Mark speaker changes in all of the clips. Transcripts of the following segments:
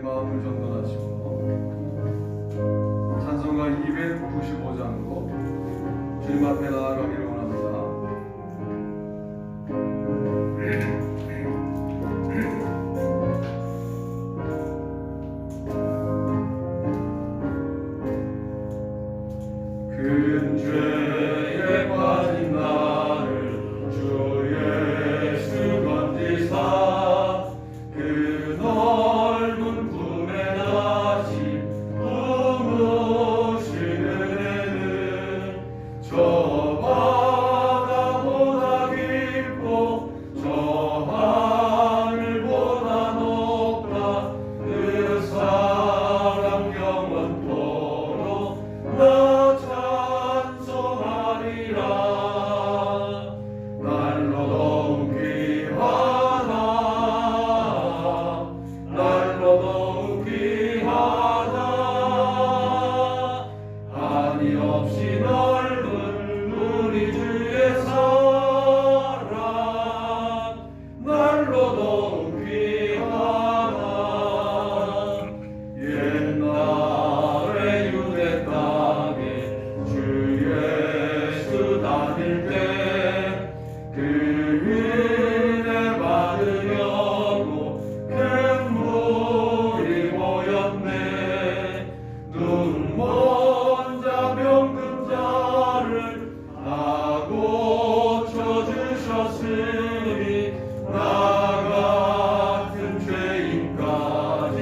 Speaker 1: 마음을 정돈하시고 찬송가 295장으로 주님 앞에 나아가기를 원합니다. 큰 죄에 빠진 나를 주 예수 건지사 그 넓은 품에 다시 품으시는 애는 저 바다보다 깊고 저 하늘보다 높다. 그 사랑 영원토록 나 찬송하리라. 날로 더욱 귀하다. 날로 더욱 귀하다. 한이 없이 넓은 우리 주의 사랑 날로 더욱 귀하다. 옛날에 유대 땅에 주 예수 다닐 때 그 은혜 받으려고 큰 무리 모였네. 눈먼 자 병든 자를 다 고쳐주셨으니 나 같은 죄인까지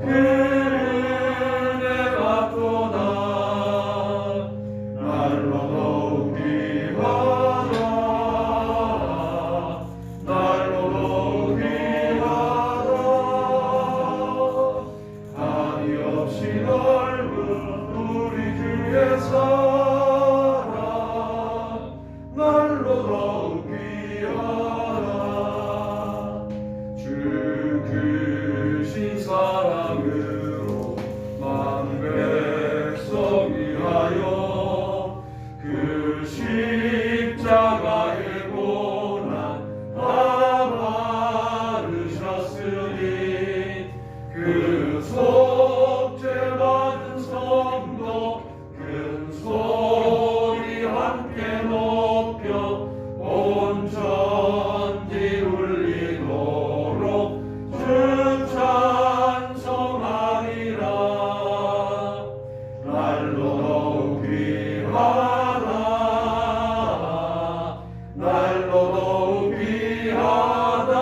Speaker 1: 그 은혜 받도다. 날로 더욱 귀하다. 날로 더욱 귀하다. 한이 없이 넓은 우리 주의 사랑 날로 더욱 귀하다. 주 크신 사랑으로 많은 백성 위하여 그 십자가의 고난 다 바르셨으니 그 속죄 받은 성도 큰 소리 함께 높여 온 천지 울리도록 주 찬송하리라. 날로 더욱 귀하다. 날로 더욱 귀하다.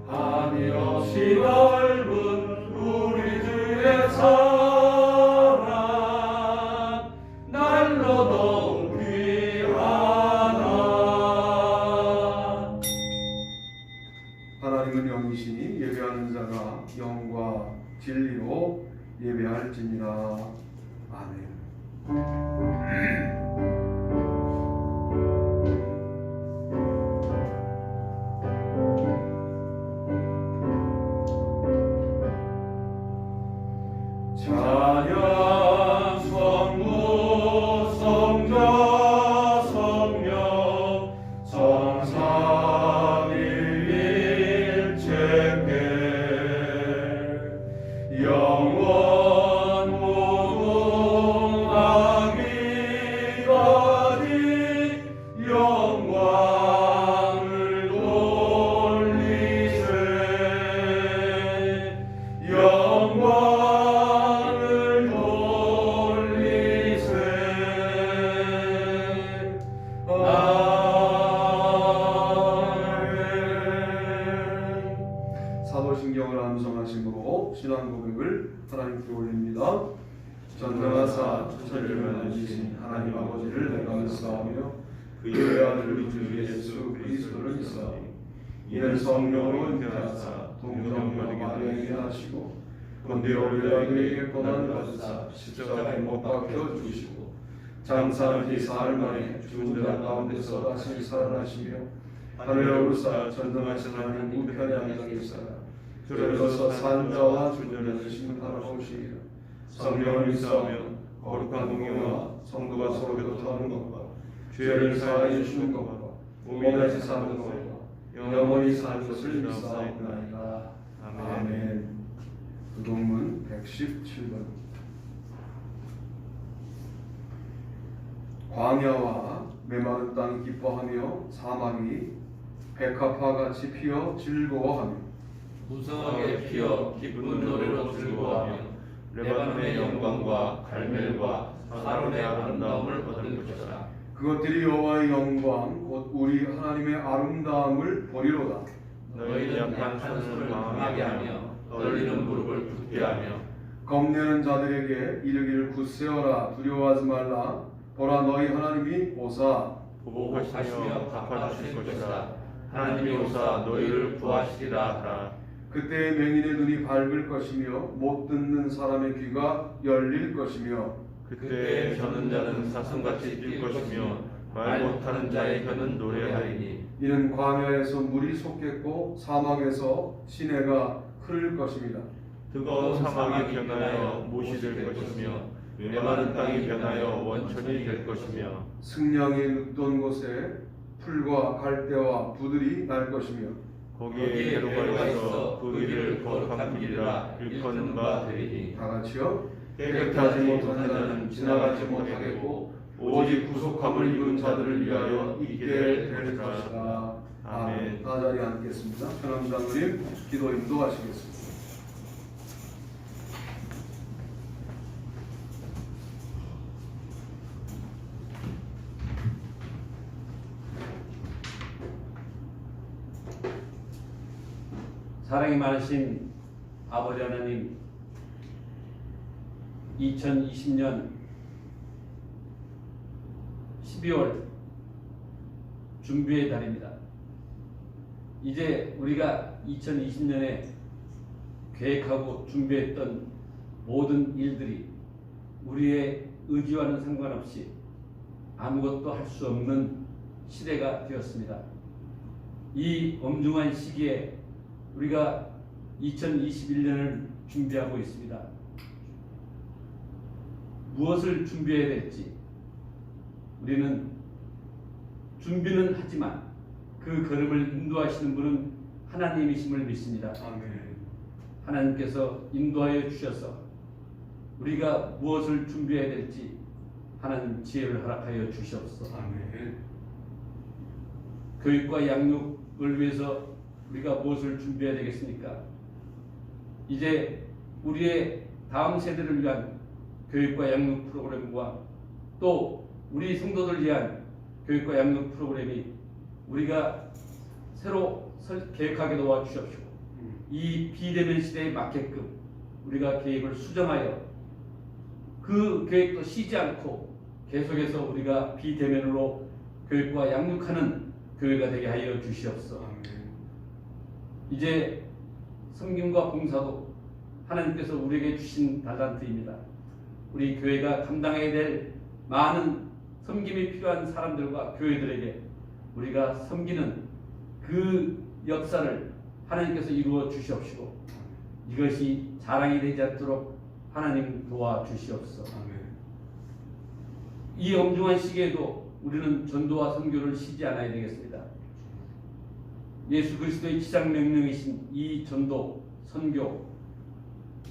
Speaker 1: 한이 없이 넓은 우리 주의 사랑 날로 더욱 귀하다. 하나님은 영이시니 예배하는 자가 영과 진리로 예배할지니라. 아멘. 찬양 성부 성자 성령 성삼위일체께 영원 무궁하기까지 영광을 돌리세. 영광을 돌리세. 아멘. 사도신경을 암송하심으로 신앙 고백을 하나님께 올립니다. 전능하사 천지를 만드신 하나님 아버지를 내가 믿사오며 그의 아들 우리 주 예수 그리스도를 믿사오니 이는 성령으로 잉태하사 동정녀 마리아에게 나시고 본디 빌라도에게 고난을 받으사 십자가에 못 박혀 죽으시고 장사한 지 사흘 만에 죽은 자 가운데서 다시 살아나시며 하늘에 오르사 전능하신 하나님 우편에 앉아 계시다가 들어서 산자와 존재를 심판하시리라. 성령을 믿사오며 거룩한 공의와 성도가 서로 교통하는 것과 죄를 사하여 주시는 것과 몸이 다시 사는 것과 영원히 사는 것을 믿사옵나이다. 아멘. 부동문 117번. 광야와 메마른 땅이 기뻐하며 사막이 백합화같이 피어 즐거워하며
Speaker 2: 무성하게 피어 기쁜 노래로 즐거워하며 레바논의 영광과 갈멜과 사론의 아름다움을 얻을 것이다.
Speaker 1: 그것들이 여호와의 영광 곧 우리 하나님의 아름다움을 보리로다.
Speaker 2: 너희 약한 산소를 강하게 하며 떨리는 무릎을 굳게 하며
Speaker 1: 겁내는 자들에게 이르기를 굳세어라 두려워하지 말라. 보라 너희 하나님이 오사
Speaker 2: 보복하시며 갚아주실 것이다. 하나님이 오사 너희를 구하시리라 하라.
Speaker 1: 그때 맹인의 눈이 밝을 것이며 못 듣는 사람의 귀가 열릴 것이며
Speaker 2: 그때 저는 자는 사슴같이 뛸 것이며 말 못하는 자의 혀는 노래하리니
Speaker 1: 이는 광야에서 물이 솟겠고 사막에서 시내가 흐를 것입니다.
Speaker 2: 뜨거운 사막이 변하여 못이 될 것이며 메마른 땅이 변하여 원천이 될 것이며
Speaker 1: 승냥이 눕던 곳에 풀과 갈대와 부들이 날 것이며
Speaker 2: 거기에 해로가 있어 그 길을 거룩한 길이라 일컫는 바 되리니
Speaker 1: 다 같이요.
Speaker 2: 깨끗하지 못한 자는 지나가지 못하겠고 오직 구속함을 입은 자들을 위하여 있게 될 것이다.
Speaker 1: 아멘. 다 자리에 앉겠습니다. 편함장로님 기도 인도하시겠습니다.
Speaker 3: 사랑이 많으신 아버지 하나님, 2020년 12월 준비의 달입니다. 이제 우리가 2020년에 계획하고 준비했던 모든 일들이 우리의 의지와는 상관없이 아무것도 할 수 없는 시대가 되었습니다. 이 엄중한 시기에 우리가 2021년을 준비하고 있습니다. 무엇을 준비해야 될지 우리는 준비는 하지만 그 걸음을 인도하시는 분은 하나님이심을 믿습니다.
Speaker 1: 아멘.
Speaker 3: 하나님께서 인도하여 주셔서 우리가 무엇을 준비해야 될지 하나님 지혜를 허락하여 주시옵소서.
Speaker 1: 아멘.
Speaker 3: 교육과 양육을 위해서 우리가 무엇을 준비해야 되겠습니까? 이제 우리의 다음 세대를 위한 교육과 양육 프로그램과 또 우리 성도들 위한 교육과 양육 프로그램이 우리가 새로 계획하게 도와주십시오. 이 비대면 시대에 맞게끔 우리가 계획을 수정하여 그 계획도 쉬지 않고 계속해서 우리가 비대면으로 교육과 양육하는 교회가 되게 하여 주시옵소서. 이제 섬김과 봉사도 하나님께서 우리에게 주신 달란트입니다. 우리 교회가 감당해야 될 많은 섬김이 필요한 사람들과 교회들에게 우리가 섬기는 그 역사를 하나님께서 이루어 주시옵시고 이것이 자랑이 되지 않도록 하나님 도와주시옵소서. 이 엄중한 시기에도 우리는 전도와 선교를 쉬지 않아야 되겠습니다. 예수 그리스도의 지상 명령이신 이 전도, 선교,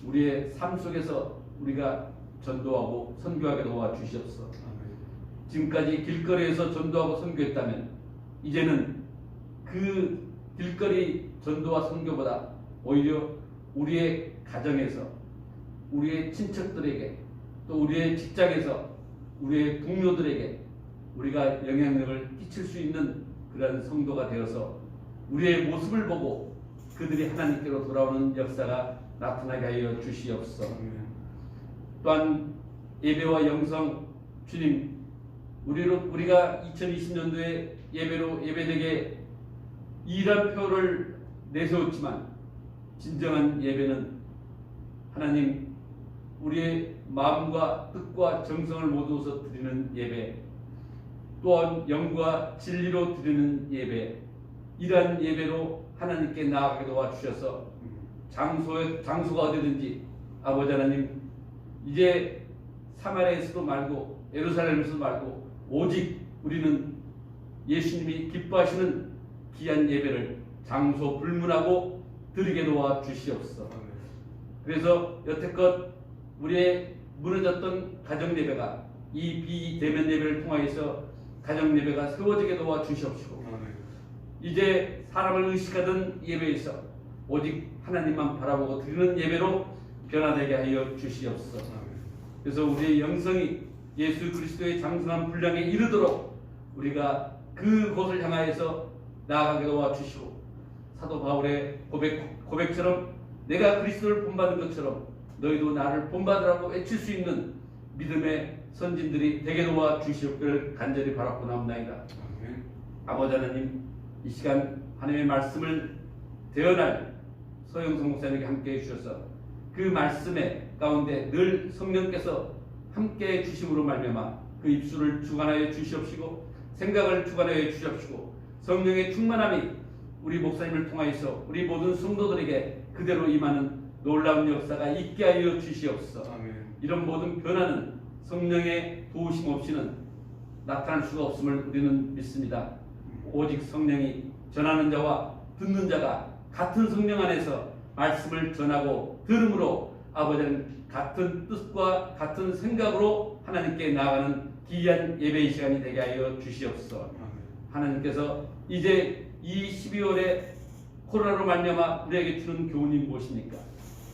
Speaker 3: 우리의 삶 속에서 우리가 전도하고 선교하게 도와주시옵소서. 지금까지 길거리에서 전도하고 선교했다면 이제는 그 길거리 전도와 선교보다 오히려 우리의 가정에서, 우리의 친척들에게, 또 우리의 직장에서, 우리의 동료들에게 우리가 영향력을 끼칠 수 있는 그런 성도가 되어서 우리의 모습을 보고 그들이 하나님께로 돌아오는 역사가 나타나게 하여 주시옵소서. 또한 예배와 영성, 주님, 우리가 2020년도에 예배로 예배되게 일환표를 내세웠지만 진정한 예배는 하나님 우리의 마음과 뜻과 정성을 모두서 드리는 예배, 또한 영과 진리로 드리는 예배, 이러한 예배로 하나님께 나아가게 도와주셔서 장소가 어디든지 아버지 하나님 이제 사마리아에서도 말고 예루살렘에서도 말고 오직 우리는 예수님이 기뻐하시는 귀한 예배를 장소 불문하고 드리게 도와 주시옵소서. 그래서 여태껏 우리의 무너졌던 가정 예배가 이 비대면 예배를 통하여서 가정 예배가 세워지게 도와 주시옵시고, 이제 사람을 의식하던 예배에서 오직 하나님만 바라보고 드리는 예배로 변화되게 하여 주시옵소서. 그래서 우리의 영성이 예수 그리스도의 장성한 분량에 이르도록 우리가 그곳을 향하여서 나아가게 도와 주시고, 사도 바울의 고백처럼 내가 그리스도를 본받은 것처럼 너희도 나를 본받으라고 외칠 수 있는 믿음의 선진들이 되게 도와 주시옵기를 간절히 바라고 나옵나이다. 아버지 하나님, 이 시간 하나님의 말씀을 대언할 서영성 목사님에게 함께해 주셔서 그 말씀의 가운데 늘 성령께서 함께해 주심으로 말미암아 그 입술을 주관하여 주시옵시고 생각을 주관하여 주시옵시고 성령의 충만함이 우리 목사님을 통하여서 우리 모든 성도들에게 그대로 임하는 놀라운 역사가 있게 하여 주시옵소서. 이런 모든 변화는 성령의 도우심 없이는 나타날 수가 없음을 우리는 믿습니다. 오직 성령이 전하는 자와 듣는 자가 같은 성령 안에서 말씀을 전하고 들음으로 아버지는 같은 뜻과 같은 생각으로 하나님께 나아가는 귀한 예배의 시간이 되게 하여 주시옵소서. 하나님께서 이제 이 12월에 코로나로 말미암아 우리에게 주는 교훈이 무엇입니까?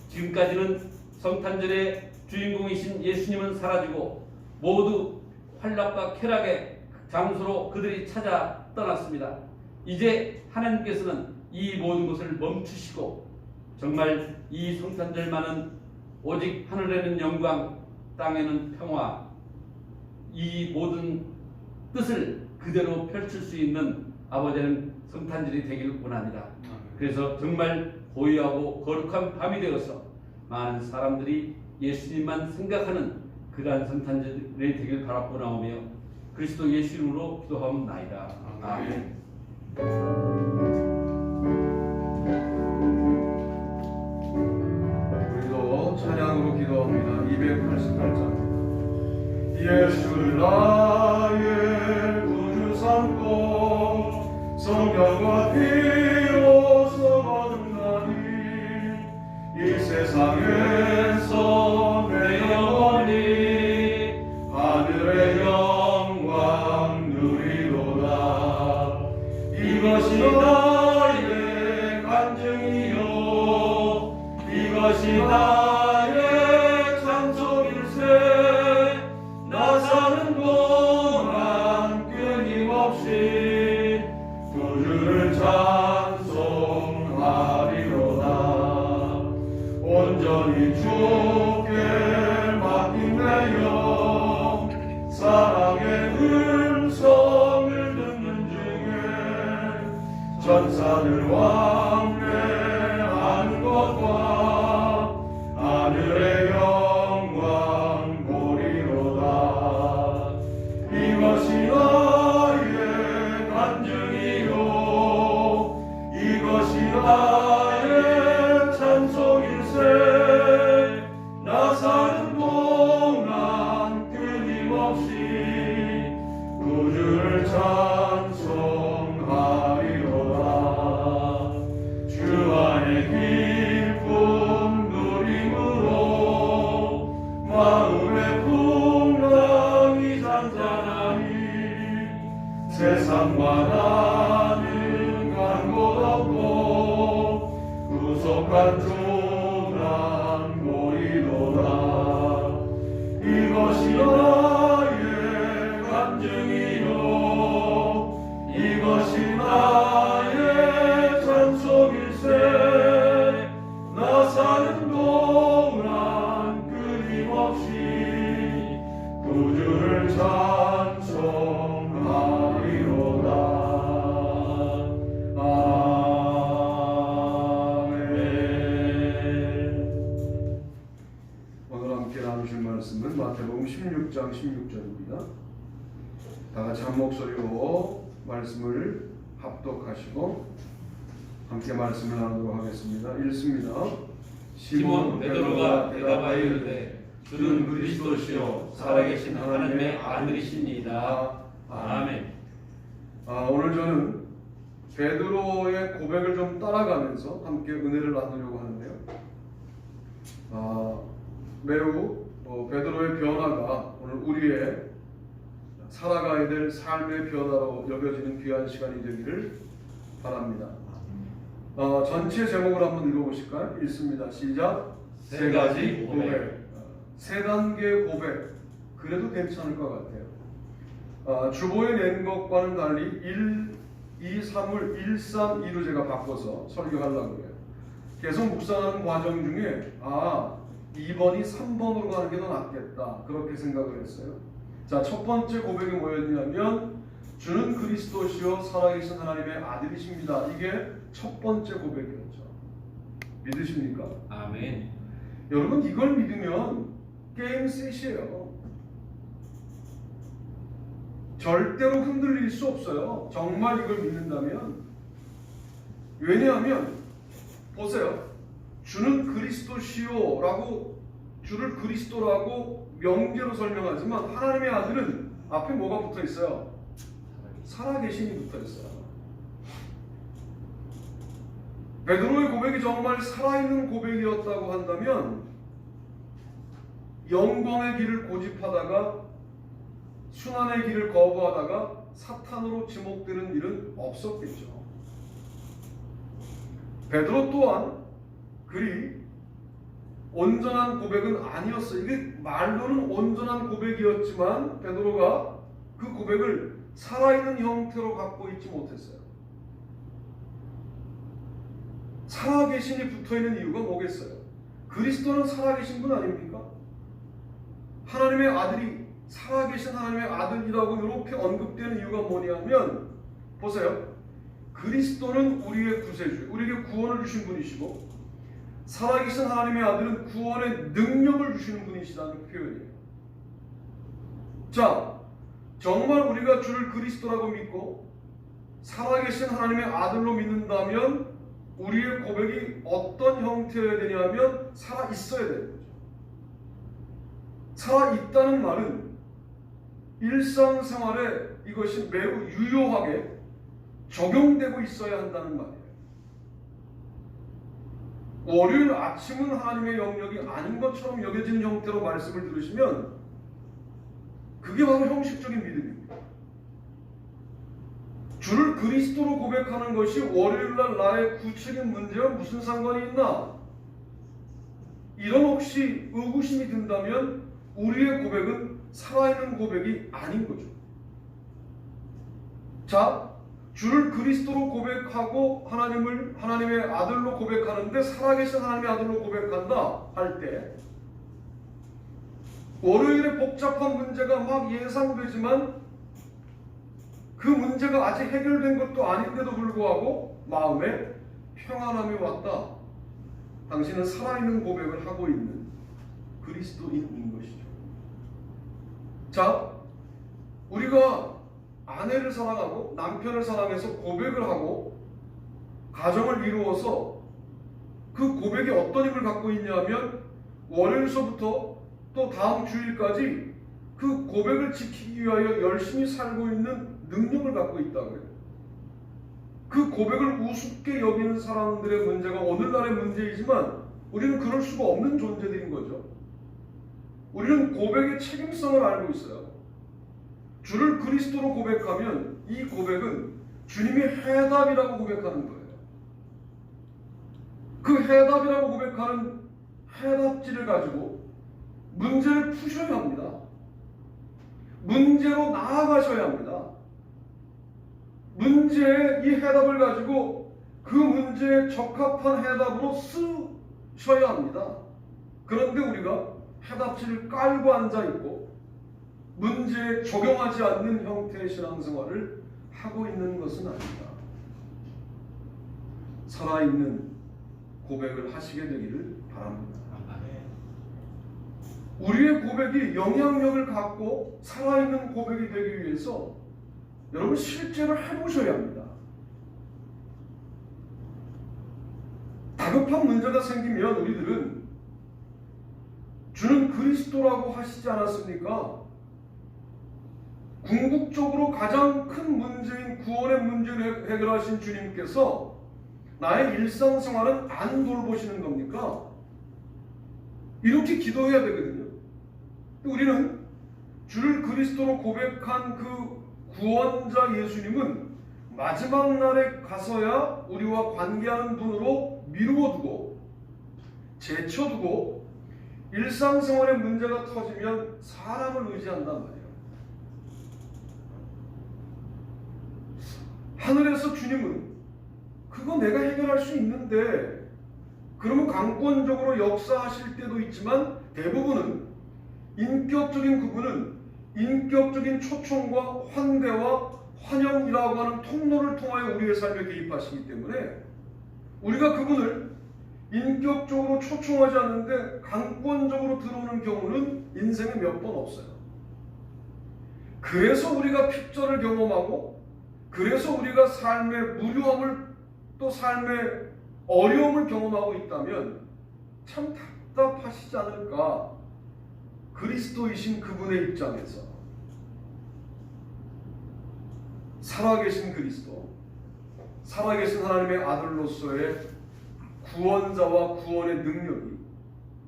Speaker 3: 지금까지는 성탄절의 주인공이신 예수님은 사라지고 모두 환락과 쾌락의 장소로 그들이 찾아 떠났습니다. 이제 하나님께서는 이 모든 것을 멈추시고 정말 이 성탄절만은 오직 하늘에는 영광, 땅에는 평화, 이 모든 뜻을 그대로 펼칠 수 있는 아버지는 성탄절이 되길 원합니다. 그래서 정말 고요하고 거룩한 밤이 되어서 많은 사람들이 예수님만 생각하는 그러한 성탄절이 되길 바라고 나오며 그리스도 예수 이름으로 기도하옵나이다. 아멘.
Speaker 1: 우리도 찬양으로 기도합니다. 288장. 예수를 나의 구주 삼고 성령과 피로서 거듭나니 이 세상에서 내 영혼이 하늘의 영광 누리도다. 이것이 나의 간증이요 이것이 나의 찬송일세. 나 사는 동안 끊임없이 구주를 찬송하리로다. 온전히 주께 맡긴 내 영 사랑의 음성을 듣는 중에 전사들 왕래하는 것과 하늘의 영광 보리로다. 이것이 나의 간증이요 이것이 나의 찬송일세. 나 사는 동안 끊임없이 구주를 찬송하리로다. 주 안의 기쁨 누림으로 마음의 풍랑이 잔잔하니 세상과 나는 간 곳 없고 구속한 조난 보이도다. 이것이 나의 간증이요 이것이 나의 찬송일세. 나 사는 동안 끊임없이 구주를 찬송하리로다. 오늘 함께 나누실 말씀은 마태복음 16장 16절입니다. 다 같이 한 목소리로 말씀을 합독하시고 함께 말씀을 나누도록 하겠습니다. 읽습니다.
Speaker 3: 시몬 베드로가 대답하여 이르되 주는 그리스도시요 살아계신 하나님의 아들이시니이다. 아멘.
Speaker 1: 오늘 저는 베드로의 고백을 좀 따라가면서 함께 은혜를 나누려고 하는데요. 매우 베드로의 변화가 오늘 우리의 살아가야 될 삶의 변화로 여겨지는 귀한 시간이 되기를 바랍니다. 전체 제목을 한번 읽어보실까요? 읽습니다. 시작.
Speaker 2: 세 가지 고백.
Speaker 1: 세 단계 고백. 그래도 괜찮을 것 같아요. 주보에 낸 것과는 달리 1, 2, 3을 1, 3, 2로 제가 바꿔서 설교하려고 해요. 계속 묵상하는 과정 중에 2번이 3번으로 가는 게 더 낫겠다 그렇게 생각을 했어요. 자, 첫 번째 고백이 뭐였냐면 주는 그리스도시요 살아계신 하나님의 아들이십니다. 이게 첫 번째 고백이었죠. 믿으십니까?
Speaker 3: 아멘.
Speaker 1: 여러분 이걸 믿으면 게임 셋이에요. 절대로 흔들릴 수 없어요. 정말 이걸 믿는다면. 왜냐하면 보세요. 주는 그리스도시요 라고 주를 그리스도라고 명제로 설명하지만 하나님의 아들은 앞에 뭐가 붙어 있어요? 살아계신이 붙어 있어요. 베드로의 고백이 정말 살아있는 고백이었다고 한다면 영광의 길을 고집하다가 순환의 길을 거부하다가 사탄으로 지목되는 일은 없었겠죠. 베드로 또한 그리 온전한 고백은 아니었어요. 이게 말로는 온전한 고백이었지만 베드로가 그 고백을 살아있는 형태로 갖고 있지 못했어요. 살아계신이 붙어있는 이유가 뭐겠어요? 그리스도는 살아계신 분 아닙니까? 하나님의 아들이 살아계신 하나님의 아들이라고 이렇게 언급되는 이유가 뭐냐면 보세요. 그리스도는 우리의 구세주, 우리에게 구원을 주신 분이시고 살아계신 하나님의 아들은 구원의 능력을 주시는 분이시라는 표현이에요. 자, 정말 우리가 주를 그리스도라고 믿고 살아계신 하나님의 아들로 믿는다면 우리의 고백이 어떤 형태여야 되냐면 살아있어야 되는 거죠. 살아있다는 말은 일상생활에 이것이 매우 유효하게 적용되고 있어야 한다는 말이에요. 월요일 아침은 하나님의 영역이 아닌 것처럼 여겨지는 형태로 말씀을 들으시면 그게 바로 형식적인 믿음입니다. 주를 그리스도로 고백하는 것이 월요일날 나의 구체적인 문제와 무슨 상관이 있나? 이런 혹시 의구심이 든다면 우리의 고백은 살아있는 고백이 아닌 거죠. 자, 주를 그리스도로 고백하고 하나님의 아들로 고백하는데 살아계신 하나님의 아들로 고백한다 할 때 월요일에 복잡한 문제가 막 예상되지만 그 문제가 아직 해결된 것도 아닌데도 불구하고 마음에 평안함이 왔다. 당신은 살아있는 고백을 하고 있는 그리스도인인 것이죠. 자, 우리가 아내를 사랑하고 남편을 사랑해서 고백을 하고 가정을 이루어서 그 고백이 어떤 힘을 갖고 있냐면 월요일서부터 또 다음 주일까지 그 고백을 지키기 위하여 열심히 살고 있는 능력을 갖고 있다고요. 그 고백을 우습게 여기는 사람들의 문제가 오늘날의 문제이지만 우리는 그럴 수가 없는 존재들인 거죠. 우리는 고백의 책임성을 알고 있어요. 주를 그리스도로 고백하면 이 고백은 주님의 해답이라고 고백하는 거예요. 그 해답이라고 고백하는 해답지를 가지고 문제를 푸셔야 합니다. 문제로 나아가셔야 합니다. 문제의 이 해답을 가지고 그 문제에 적합한 해답으로 쓰셔야 합니다. 그런데 우리가 해답지를 깔고 앉아있고 문제에 적용하지 않는 형태의 신앙생활을 하고 있는 것은 아닙니다. 살아있는 고백을 하시게 되기를 바랍니다. 우리의 고백이 영향력을 갖고 살아있는 고백이 되기 위해서 여러분 실제로 해보셔야 합니다. 다급한 문제가 생기면 우리들은 주는 그리스도라고 하시지 않았습니까? 궁극적으로 가장 큰 문제인 구원의 문제를 해결하신 주님께서 나의 일상생활은 안 돌보시는 겁니까? 이렇게 기도해야 되거든요. 우리는 주를 그리스도로 고백한 그 구원자 예수님은 마지막 날에 가서야 우리와 관계하는 분으로 미루어두고 제쳐두고 일상생활에 문제가 터지면 사람을 의지한단 말이에요. 하늘에서 주님은 그거 내가 해결할 수 있는데, 그러면 강권적으로 역사하실 때도 있지만 대부분은 인격적인 그분은 인격적인 초청과 환대와 환영이라고 하는 통로를 통하여 우리의 삶에 개입하시기 때문에 우리가 그분을 인격적으로 초청하지 않는데 강권적으로 들어오는 경우는 인생에 몇 번 없어요. 그래서 우리가 핍절을 경험하고, 그래서 우리가 삶의 무료함을 또 삶의 어려움을 경험하고 있다면 참 답답하시지 않을까? 그리스도이신 그분의 입장에서 살아계신 그리스도, 살아계신 하나님의 아들로서의 구원자와 구원의 능력이,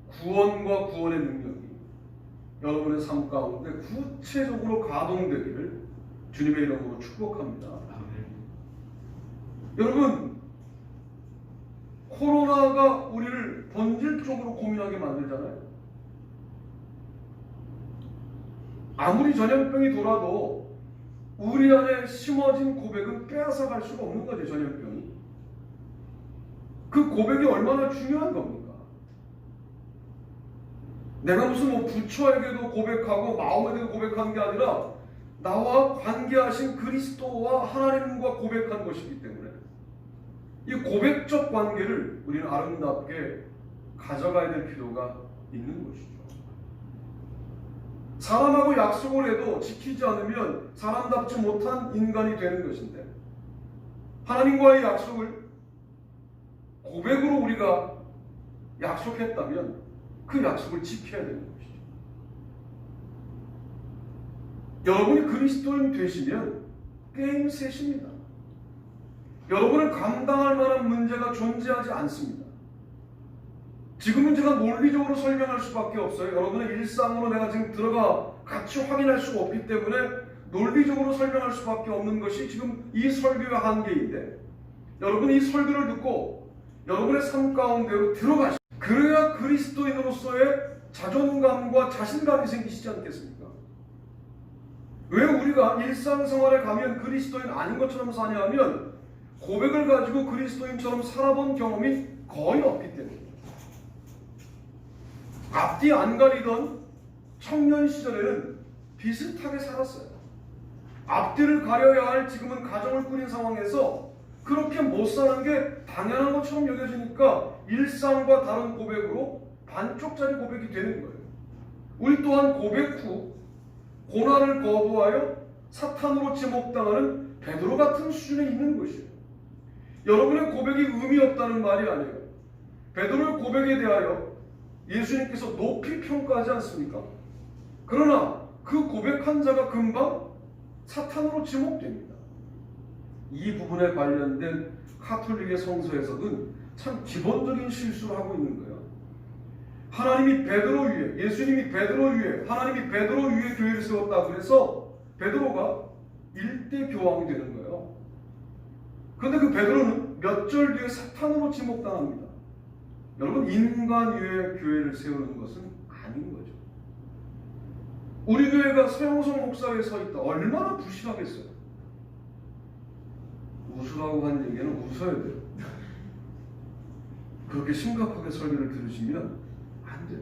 Speaker 1: 구원과 구원의 능력이 여러분의 삶 가운데 구체적으로 가동되기를 주님의 이름으로 축복합니다. 여러분, 코로나가 우리를 본질적으로 고민하게 만들잖아요. 아무리 전염병이 돌아도 우리 안에 심어진 고백은 빼앗아갈 수가 없는 거죠. 전염병이. 그 고백이 얼마나 중요한 겁니까? 내가 무슨 뭐 부처에게도 고백하고 마음에게도 고백하는 게 아니라 나와 관계하신 그리스도와 하나님과 고백한 것이기 때문에 이 고백적 관계를 우리는 아름답게 가져가야 될 필요가 있는 것이죠. 사람하고 약속을 해도 지키지 않으면 사람답지 못한 인간이 되는 것인데, 하나님과의 약속을 고백으로 우리가 약속했다면 그 약속을 지켜야 되는 것이죠. 여러분이 그리스도인 되시면 게임 셋입니다. 여러분을 감당할 만한 문제가 존재하지 않습니다. 지금은 제가 논리적으로 설명할 수밖에 없어요. 여러분의 일상으로 내가 지금 들어가 같이 확인할 수가 없기 때문에 논리적으로 설명할 수밖에 없는 것이 지금 이 설교의 한계인데, 여러분이 이 설교를 듣고 여러분의 삶 가운데로 들어가시고, 그래야 그리스도인으로서의 자존감과 자신감이 생기시지 않겠습니까? 왜 우리가 일상생활에 가면 그리스도인 아닌 것처럼 사냐 하면 고백을 가지고 그리스도인처럼 살아본 경험이 거의 없기 때문입니다. 앞뒤 안 가리던 청년 시절에는 비슷하게 살았어요. 앞뒤를 가려야 할 지금은 가정을 꾸린 상황에서 그렇게 못 사는 게 당연한 것처럼 여겨지니까 일상과 다른 고백으로 반쪽짜리 고백이 되는 거예요. 우리 또한 고백 후 고난을 거부하여 사탄으로 지목당하는 베드로 같은 수준에 있는 것이에요. 여러분의 고백이 의미 없다는 말이 아니에요. 베드로의 고백에 대하여 예수님께서 높이 평가하지 않습니까? 그러나 그 고백한 자가 금방 사탄으로 지목됩니다. 이 부분에 관련된 카톨릭의 성서에서는 참 기본적인 실수를 하고 있는 거예요. 하나님이 베드로 위에, 예수님이 베드로 위에, 하나님이 베드로 위에 교회를 세웠다고 해서 베드로가 일대 교황이 되는 거예요. 그런데 그 베드로는 몇 절 뒤에 사탄으로 지목당합니다. 여러분, 인간 위에 교회를 세우는 것은 아닌 거죠. 우리 교회가 서영성 목사에 서 있다. 얼마나 부실하겠어요. 웃으라고 한 얘기는 웃어야 돼요. 그렇게 심각하게 설교를 들으시면 안 돼요.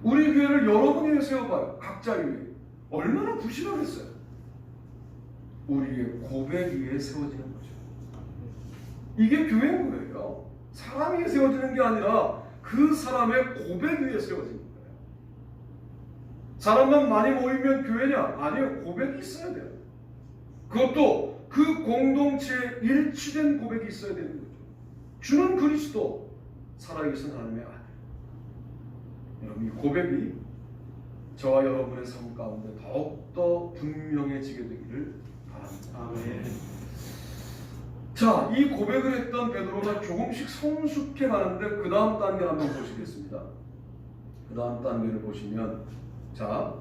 Speaker 1: 우리 교회를 여러분이 세워봐요. 각자 위에. 얼마나 부실하겠어요. 우리의 고백 위에 세워지는 거죠. 이게 교회인 거예요. 사람 위에 세워지는 게 아니라 그 사람의 고백 위에 세워지는 거예요. 사람만 많이 모이면 교회냐? 아니요. 고백이 있어야 돼요. 그것도 그 공동체에 일치된 고백이 있어야 되는 거죠. 주는 그리스도, 살아계신 하나님의 아들. 여러분, 이 고백이 저와 여러분의 삶 가운데 더욱더 분명해지게 되기를 바랍니다.
Speaker 2: 아멘.
Speaker 1: 자, 이 고백을 했던 베드로가 조금씩 성숙해 가는데 그 다음 단계를 한번 보시겠습니다. 그 다음 단계를 보시면, 자,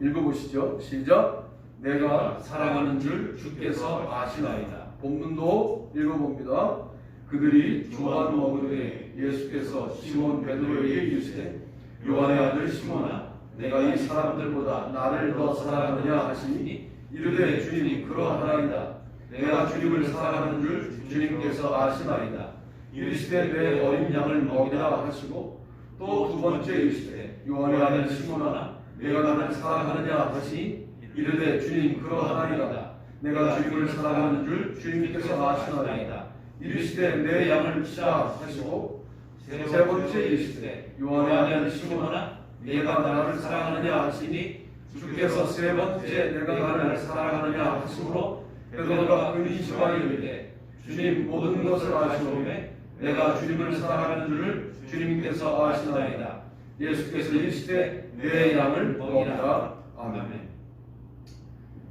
Speaker 1: 읽어보시죠. 시작. 내가
Speaker 3: 사랑하는 줄 주께서 아시나이다.
Speaker 1: 본문도 읽어봅니다. 그들이 조반 먹으되 예수께서 시몬 베드로에게 이르시되 요한의 아들 시몬아, 내가 이 사람들보다 나를 더 사랑하느냐 하시니 이르되 주님 그러하나이다. 내가 주님을 사랑하는 줄 주님께서 아시나이다. 이르시되 내 어린 양을 먹이라 하시고 또 두 번째 이르시되 요한의 아들 시몬아, 내가 나를 사랑하느냐 하시니 이르되 주님 그러하나이다. 내가 주님을 사랑하는 줄 주님께서 아시나이다. 이르시되 내 양을 치라 하시고 세 번째 이르시되 요한의 아들 시몬아, 내가 나를 사랑하느냐 하시니 주께서 세 번째 내가 나를 사랑하느냐 하시므로 베드로가 근심하여 이르되 주님 모든 것을 아시오매 내가 주님을 사랑하는 줄을 주님께서 아시나이다. 예수께서 이르시되 내 양을 먹이라. 아멘.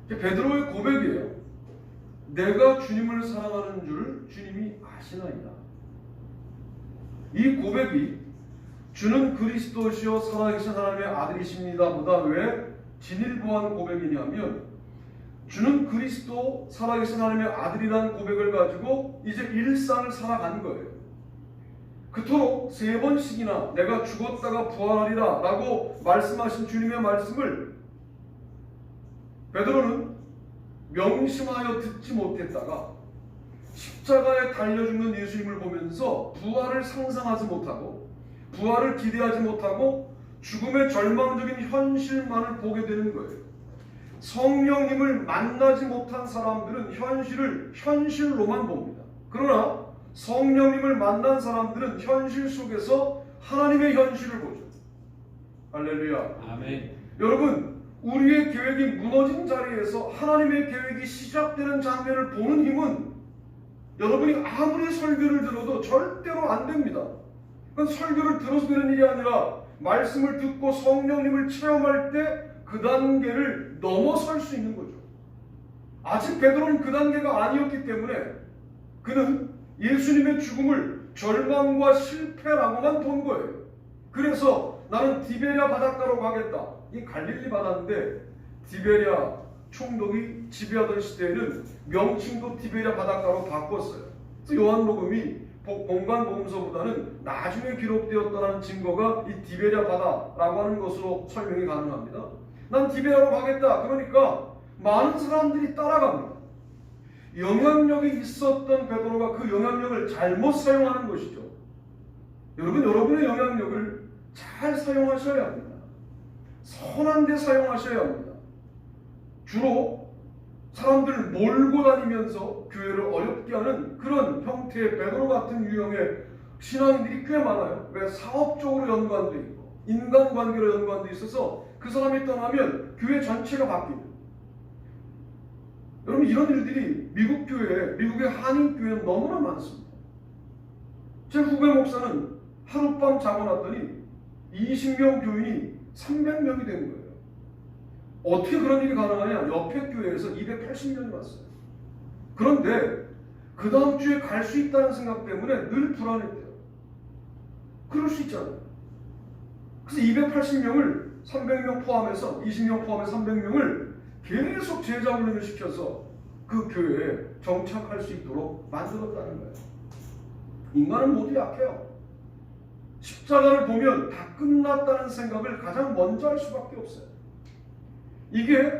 Speaker 1: 베드로의 고백이에요. 내가 주님을 사랑하는 줄 주님이 아시나이다. 이 고백이 주는 그리스도시요 살아계신 하나님의 아들이십니다 보다 왜 진일보한 고백이냐면, 주는 그리스도 살아계신 하나님의 아들이라는 고백을 가지고 이제 일상을 살아간 거예요. 그토록 세 번씩이나 내가 죽었다가 부활하리라 라고 말씀하신 주님의 말씀을 베드로는 명심하여 듣지 못했다가 십자가에 달려 죽는 예수님을 보면서 부활을 상상하지 못하고 부활을 기대하지 못하고 죽음의 절망적인 현실만을 보게 되는 거예요. 성령님을 만나지 못한 사람들은 현실을 현실로만 봅니다. 그러나 성령님을 만난 사람들은 현실 속에서 하나님의 현실을 보죠. 할렐루야.
Speaker 3: 아멘.
Speaker 1: 여러분, 우리의 계획이 무너진 자리에서 하나님의 계획이 시작되는 장면을 보는 힘은 여러분이 아무리 설교를 들어도 절대로 안 됩니다. 그건 설교를 들어서 되는 일이 아니라 말씀을 듣고 성령님을 체험할 때 그 단계를 넘어설 수 있는 거죠. 아직 베드로는 그 단계가 아니었기 때문에 그는 예수님의 죽음을 절망과 실패라고만 본 거예요. 그래서 나는 디베랴 바닷가로 가겠다. 이 갈릴리 바다인데 디베랴 총독이 지배하던 시대에는 명칭도 디베랴 바닷가로 바꿨어요. 그래서 요한복음이 공간복음서보다는 나중에 기록되었다는 증거가 이 디베랴 바다라고 하는 것으로 설명이 가능합니다. 난 디베랴로 가겠다. 그러니까 많은 사람들이 따라갑니다. 영향력이 있었던 베드로가 그 영향력을 잘못 사용하는 것이죠. 여러분, 여러분의 영향력을 잘 사용하셔야 합니다. 선한 데 사용하셔야 합니다. 주로 사람들을 몰고 다니면서 교회를 어렵게 하는 그런 형태의 베드로 같은 유형의 신앙인들이 꽤 많아요. 왜? 사업적으로 연관돼 있고 인간관계로 연관돼 있어서 그 사람이 떠나면 교회 전체가 바뀝니다. 여러분, 이런 일들이 미국 교회에, 미국의 한인 교회는 너무나 많습니다. 제 후배 목사는 하룻밤 자고 났더니 20명 교인이 300명이 된 거예요. 어떻게 그런 일이 가능하냐? 옆에 교회에서 280명이 왔어요. 그런데 그 다음 주에 갈 수 있다는 생각 때문에 늘 불안했대요. 그럴 수 있잖아요. 그래서 280명을 300명 포함해서 20명 포함해서 300명을 계속 제자 훈련을 시켜서 그 교회에 정착할 수 있도록 만들었다는 거예요. 인간은 모두 약해요. 십자가를 보면 다 끝났다는 생각을 가장 먼저 할 수밖에 없어요. 이게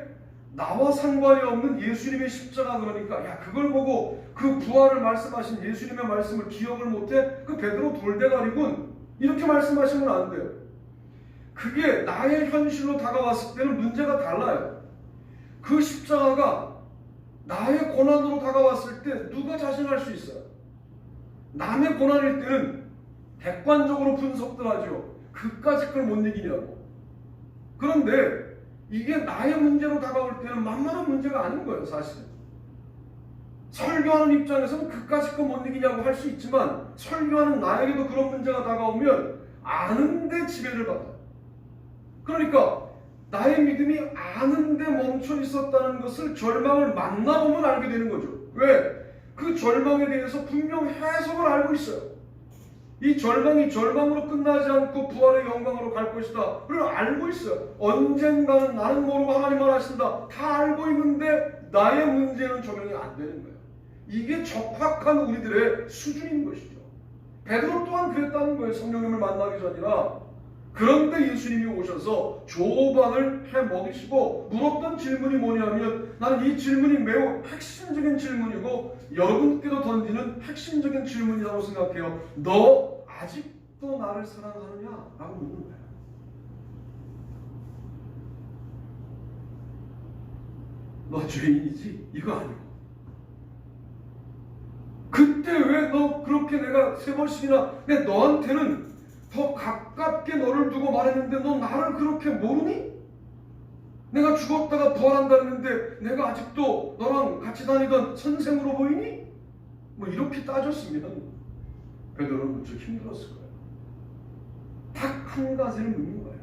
Speaker 1: 나와 상관이 없는 예수님의 십자가, 그러니까 야, 그걸 보고 그 부활을 말씀하신 예수님의 말씀을 기억을 못해? 그 베드로 돌대가리군, 이렇게 말씀하시면 안 돼요. 그게 나의 현실로 다가왔을 때는 문제가 달라요. 그 십자가가 나의 고난으로 다가왔을 때 누가 자신할 수 있어요? 남의 고난일 때는 객관적으로 분석들 하죠. 그까짓 걸 못 이기냐고. 그런데 이게 나의 문제로 다가올 때는 만만한 문제가 아닌 거예요, 사실은. 설교하는 입장에서는 그까짓 거 못 이기냐고 할 수 있지만 설교하는 나에게도 그런 문제가 다가오면 아는데 지배를 받아요. 그러니까 나의 믿음이 아는데 멈춰 있었다는 것을 절망을 만나보면 알게 되는 거죠. 왜? 그 절망에 대해서 분명 해석을 알고 있어요. 이 절망이 절망으로 끝나지 않고 부활의 영광으로 갈 것이다. 그걸 알고 있어요. 언젠가는 나는 모르고 하나님만 하신다. 다 알고 있는데 나의 문제는 적용이 안 되는 거예요. 이게 적확한 우리들의 수준인 것이죠. 베드로 또한 그랬다는 거예요. 성령님을 만나기 전이라. 그런데 예수님이 오셔서 조반을 해 먹이시고 물었던 질문이 뭐냐면, 나는 이 질문이 매우 핵심적인 질문이고 여러분께도 던지는 핵심적인 질문이라고 생각해요. 너 아직도 나를 사랑하느냐? 라고 묻는 거예요. 너 죄인이지? 이거 아니고, 그때 왜 너 그렇게 내가 3번씩이나 내 너한테는 더 가깝게 너를 두고 말했는데 너 나를 그렇게 모르니? 내가 죽었다가 부활한다 했는데 내가 아직도 너랑 같이 다니던 선생으로 보이니? 뭐 이렇게 따졌으면 베드로는 무척 힘들었을 거예요. 딱 한 가지를 묻는 거예요.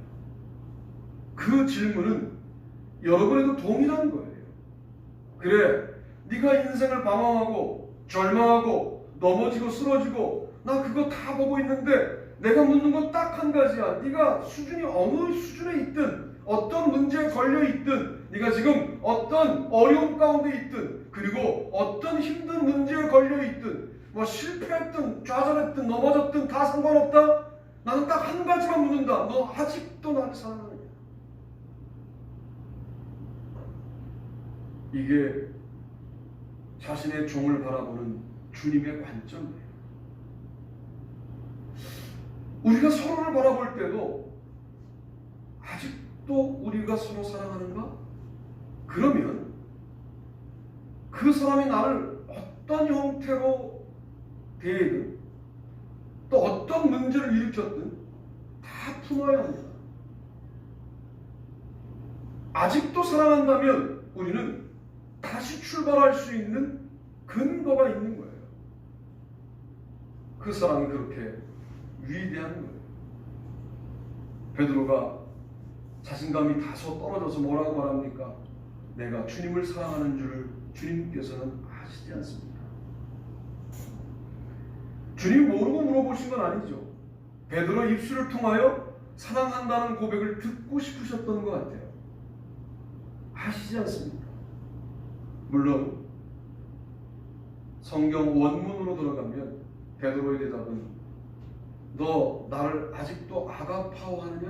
Speaker 1: 그 질문은 여러분에도 동일한 거예요. 그래, 네가 인생을 방황하고 절망하고 넘어지고 쓰러지고 나 그거 다 보고 있는데 내가 묻는 건 딱 한 가지야. 네가 수준이 어느 수준에 있든, 어떤 문제에 걸려 있든, 네가 지금 어떤 어려움 가운데 있든, 그리고 어떤 힘든 문제에 걸려 있든, 뭐 실패했든 좌절했든 넘어졌든 다 상관없다. 나는 딱 한 가지만 묻는다. 너 아직도 나를 사랑하느냐? 이게 자신의 종을 바라보는 주님의 관점이에요. 우리가 서로를 바라볼 때도 아직도 우리가 서로 사랑하는가? 그러면 그 사람이 나를 어떤 형태로 대하든 또 어떤 문제를 일으켰든 다 품어야 합니다. 아직도 사랑한다면 우리는 다시 출발할 수 있는 근거가 있는 거예요. 그 사랑이 그렇게 위대한 거예요. 베드로가 자신감이 다소 떨어져서 뭐라고 말합니까? 내가 주님을 사랑하는 줄을 주님께서는 아시지 않습니까? 주님 모르고 물어보신 건 아니죠. 베드로 입술을 통하여 사랑한다는 고백을 듣고 싶으셨던 것 같아요. 아시지 않습니까? 물론 성경 원문으로 들어가면 베드로의 대답은 너 나를 아직도 아가파오하느냐?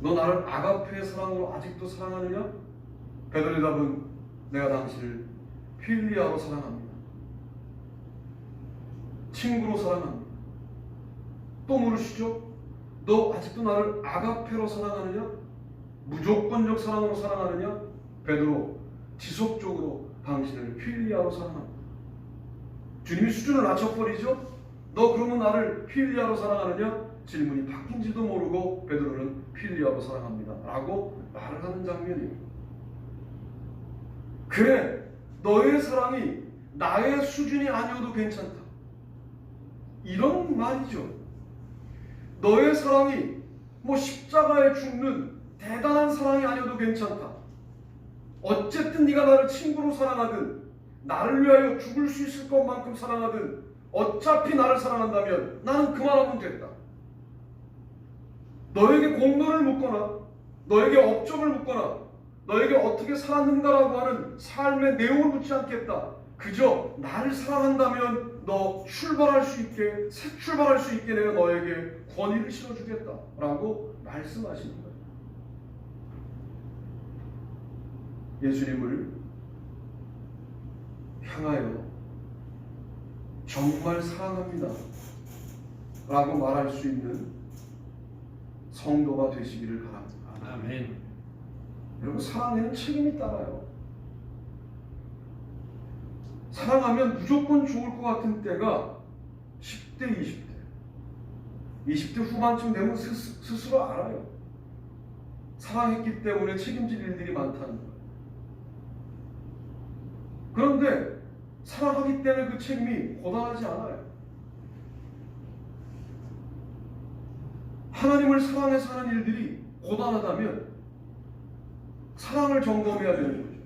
Speaker 1: 너 나를 아가페의 사랑으로 아직도 사랑하느냐? 베드로의 대답은 내가 당신을 필리아로 사랑합니다. 친구로 사랑합니다. 또 물으시죠? 너 아직도 나를 아가페로 사랑하느냐? 무조건적 사랑으로 사랑하느냐? 베드로, 지속적으로 당신을 필리아로 사랑합니다. 주님이 수준을 낮춰버리죠? 너 그러면 나를 필리아로 사랑하느냐? 질문이 바뀐지도 모르고 베드로는 필리아로 사랑합니다 라고 말을 하는 장면이에요. 그래, 너의 사랑이 나의 수준이 아니어도 괜찮다. 이런 말이죠. 너의 사랑이 뭐 십자가에 죽는 대단한 사랑이 아니어도 괜찮다. 어쨌든 네가 나를 친구로 사랑하든 나를 위하여 죽을 수 있을 것만큼 사랑하든 어차피 나를 사랑한다면 나는 그만하면 됐다. 너에게 공로를 묻거나 너에게 업적을 묻거나 너에게 어떻게 살았는가라고 하는 삶의 내용을 묻지 않겠다. 그저 나를 사랑한다면 너 출발할 수 있게, 새 출발할 수 있게 내가 너에게 권위를 실어주겠다 라고 말씀하시는 거예요. 예수님을 향하여 정말 사랑합니다 라고 말할 수 있는 성도가 되시기를 바랍니다.
Speaker 3: 아멘.
Speaker 1: 여러분, 사랑에는 책임이 따라요. 사랑하면 무조건 좋을 것 같은 때가 10대, 20대. 20대 후반쯤 되면 스스로 알아요. 사랑했기 때문에 책임질 일들이 많다는 거예요. 그런데 사랑하기 때문에 그 책임이 고단하지 않아요. 하나님을 사랑해서 하는 일들이 고단하다면 사랑을 점검해야 되는 거죠.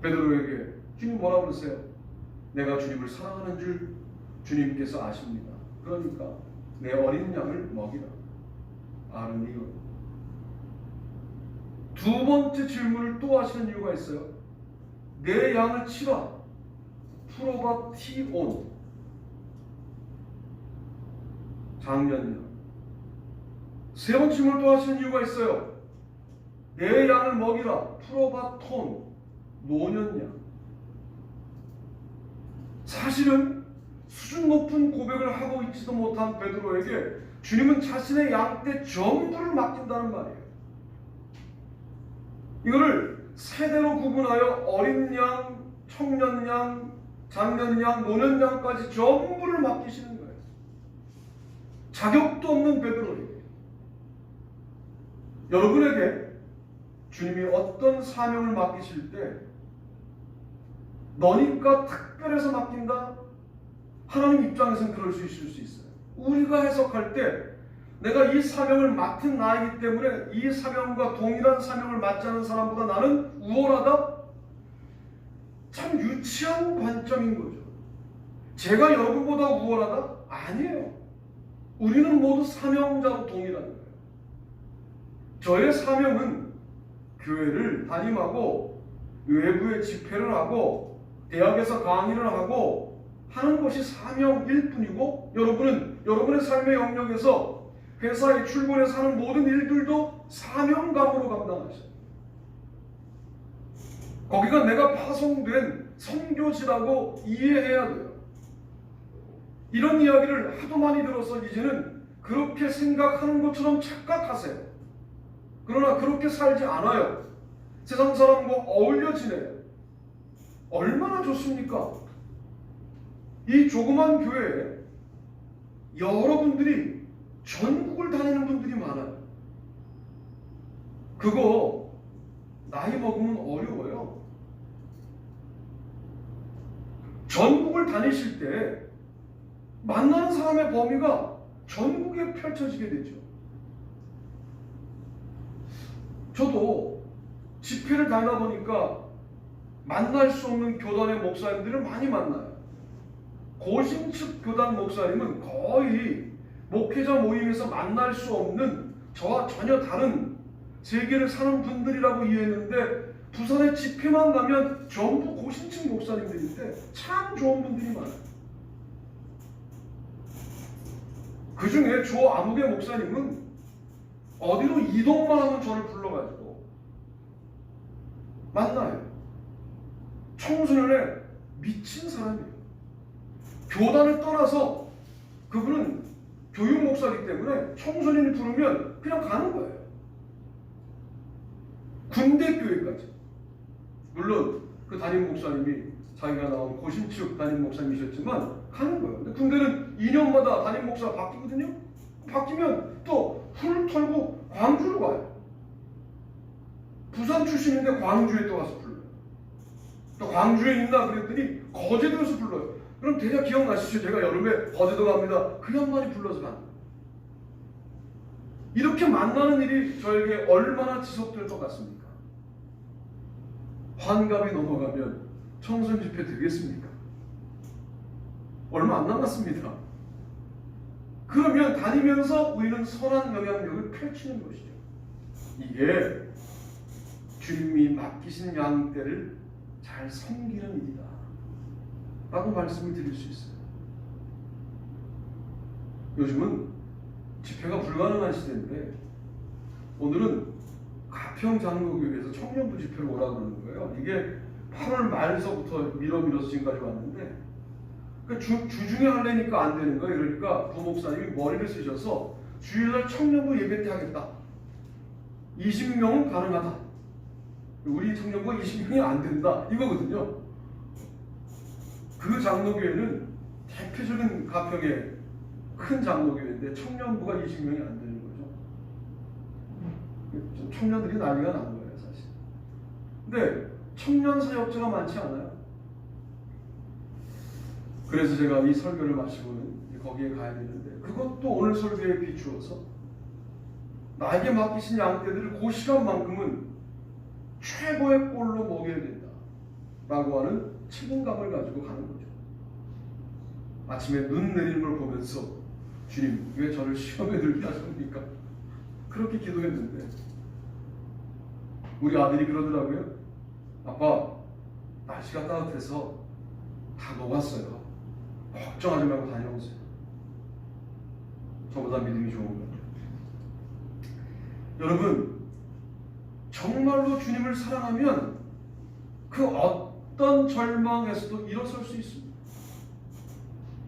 Speaker 1: 베드로에게 주님 뭐라고 그러세요? 내가 주님을 사랑하는 줄 주님께서 아십니다. 그러니까 내 어린 양을 먹이라. 아는 이유. 두 번째 질문을 또 하시는 이유가 있어요. 내 양을 치라. 프로바티온. 장년양. 세 번째 질문을 또 하시는 이유가 있어요. 내 양을 먹이라. 프로바톤. 노년양. 사실은 수준 높은 고백을 하고 있지도 못한 베드로에게 주님은 자신의 양떼 전부를 맡긴다는 말이에요. 이거를 세대로 구분하여 어린 양, 청년 양, 장년 양, 노년 양까지 전부를 맡기시는 거예요. 자격도 없는 베드로에게. 여러분에게 주님이 어떤 사명을 맡기실 때 너니까 특별해서 맡긴다? 하나님 입장에서는 그럴 수 있을 수 있어요. 우리가 해석할 때 내가 이 사명을 맡은 나이기 때문에 이 사명과 동일한 사명을 맡지 않은 사람보다 나는 우월하다? 참 유치한 관점인 거죠. 제가 여러분보다 우월하다? 아니에요. 우리는 모두 사명자로 동일한 거예요. 저의 사명은 교회를 담임하고 외부에 집회를 하고 대학에서 강의를 하고 하는 것이 사명일 뿐이고, 여러분은 여러분의 삶의 영역에서 회사에 출근해서 하는 모든 일들도 사명감으로 감당하셔요. 거기가 내가 파송된 선교지라고 이해해야 돼요. 이런 이야기를 하도 많이 들어서 이제는 그렇게 생각하는 것처럼 착각하세요. 그러나 그렇게 살지 않아요. 세상 사람과 어울려 지내요. 얼마나 좋습니까? 이 조그만 교회에 여러분들이 전국을 다니는 분들이 많아요. 그거 나이 먹으면 어려워요. 전국을 다니실 때 만나는 사람의 범위가 전국에 펼쳐지게 되죠. 저도 집회를 다니다 보니까 만날 수 없는 교단의 목사님들을 많이 만나요. 고신측 교단 목사님은 거의 목회자 모임에서 만날 수 없는 저와 전혀 다른 세계를 사는 분들이라고 이해했는데, 부산에 집회만 가면 전부 고신측 목사님들인데 참 좋은 분들이 많아요. 그 중에 조 아무개 목사님은 어디로 이동만 하면 저를 불러가지고 만나요. 청소년에 미친 사람이에요. 교단을 떠나서 그분은 교육 목사이기 때문에 청소년이 부르면 그냥 가는 거예요. 군대 교회까지. 물론 그 담임 목사님이 자기가 나온 고신측 담임 목사님이셨지만 가는 거예요. 근데 군대는 2년마다 담임 목사가 바뀌거든요. 바뀌면 또 훌 털고 광주로 가요. 부산 출신인데 광주에 또 가서 불러요. 또 광주에 있나 그랬더니 거제도에서 불러요. 그럼 대략 기억나시죠? 제가 여름에 거제도 갑니다. 그 양반이 불러서 가는 거예요. 이렇게 만나는 일이 저에게 얼마나 지속될 것 같습니까? 환갑이 넘어가면 청소년 집회 되겠습니까? 얼마 안 남았습니다. 그러면 다니면서 우리는 선한 영향력을 펼치는 것이죠. 이게 주님이 맡기신 양떼를 잘 섬기는 일이다 라고 말씀을 드릴 수 있어요. 요즘은 집회가 불가능한 시대인데 오늘은 가평 장로교회에서 청년부 집회를 오라고 그러는 거예요. 이게 8월 말서부터 밀어서 지금까지 왔는데 주중에 하려니까 안 되는 거예요. 그러니까 부목사님이 머리를 쓰셔서 주일날 청년부 예배 때 하겠다. 20명은 가능하다. 우리 청년부가 20명이 안 된다. 이거거든요. 그 장로교회는 대표적인 가평의 큰 장로교회인데 청년부가 20명이 안 되는 거죠. 청년들이 난리가 난 거예요, 사실. 근데 청년 사역자가 많지 않아요. 그래서 제가 이 설교를 마치고는 거기에 가야 되는데, 그것도 오늘 설교에 비추어서 나에게 맡기신 양떼들을 그 시간만큼은 최고의 꼴로 먹여야 된다 라고 하는 책임감을 가지고 가는 거죠. 아침에 눈 내리는 걸 보면서 주님 왜 저를 시험에 들게 하십니까? 그렇게 기도했는데 우리 아들이 그러더라고요. 아빠 날씨가 따뜻해서 다 녹았어요. 걱정하지 말고 다녀오세요. 저보다 믿음이 좋은 거예요. 여러분 정말로 주님을 사랑하면 그 어떤 절망에서도 일어설 수 있습니다.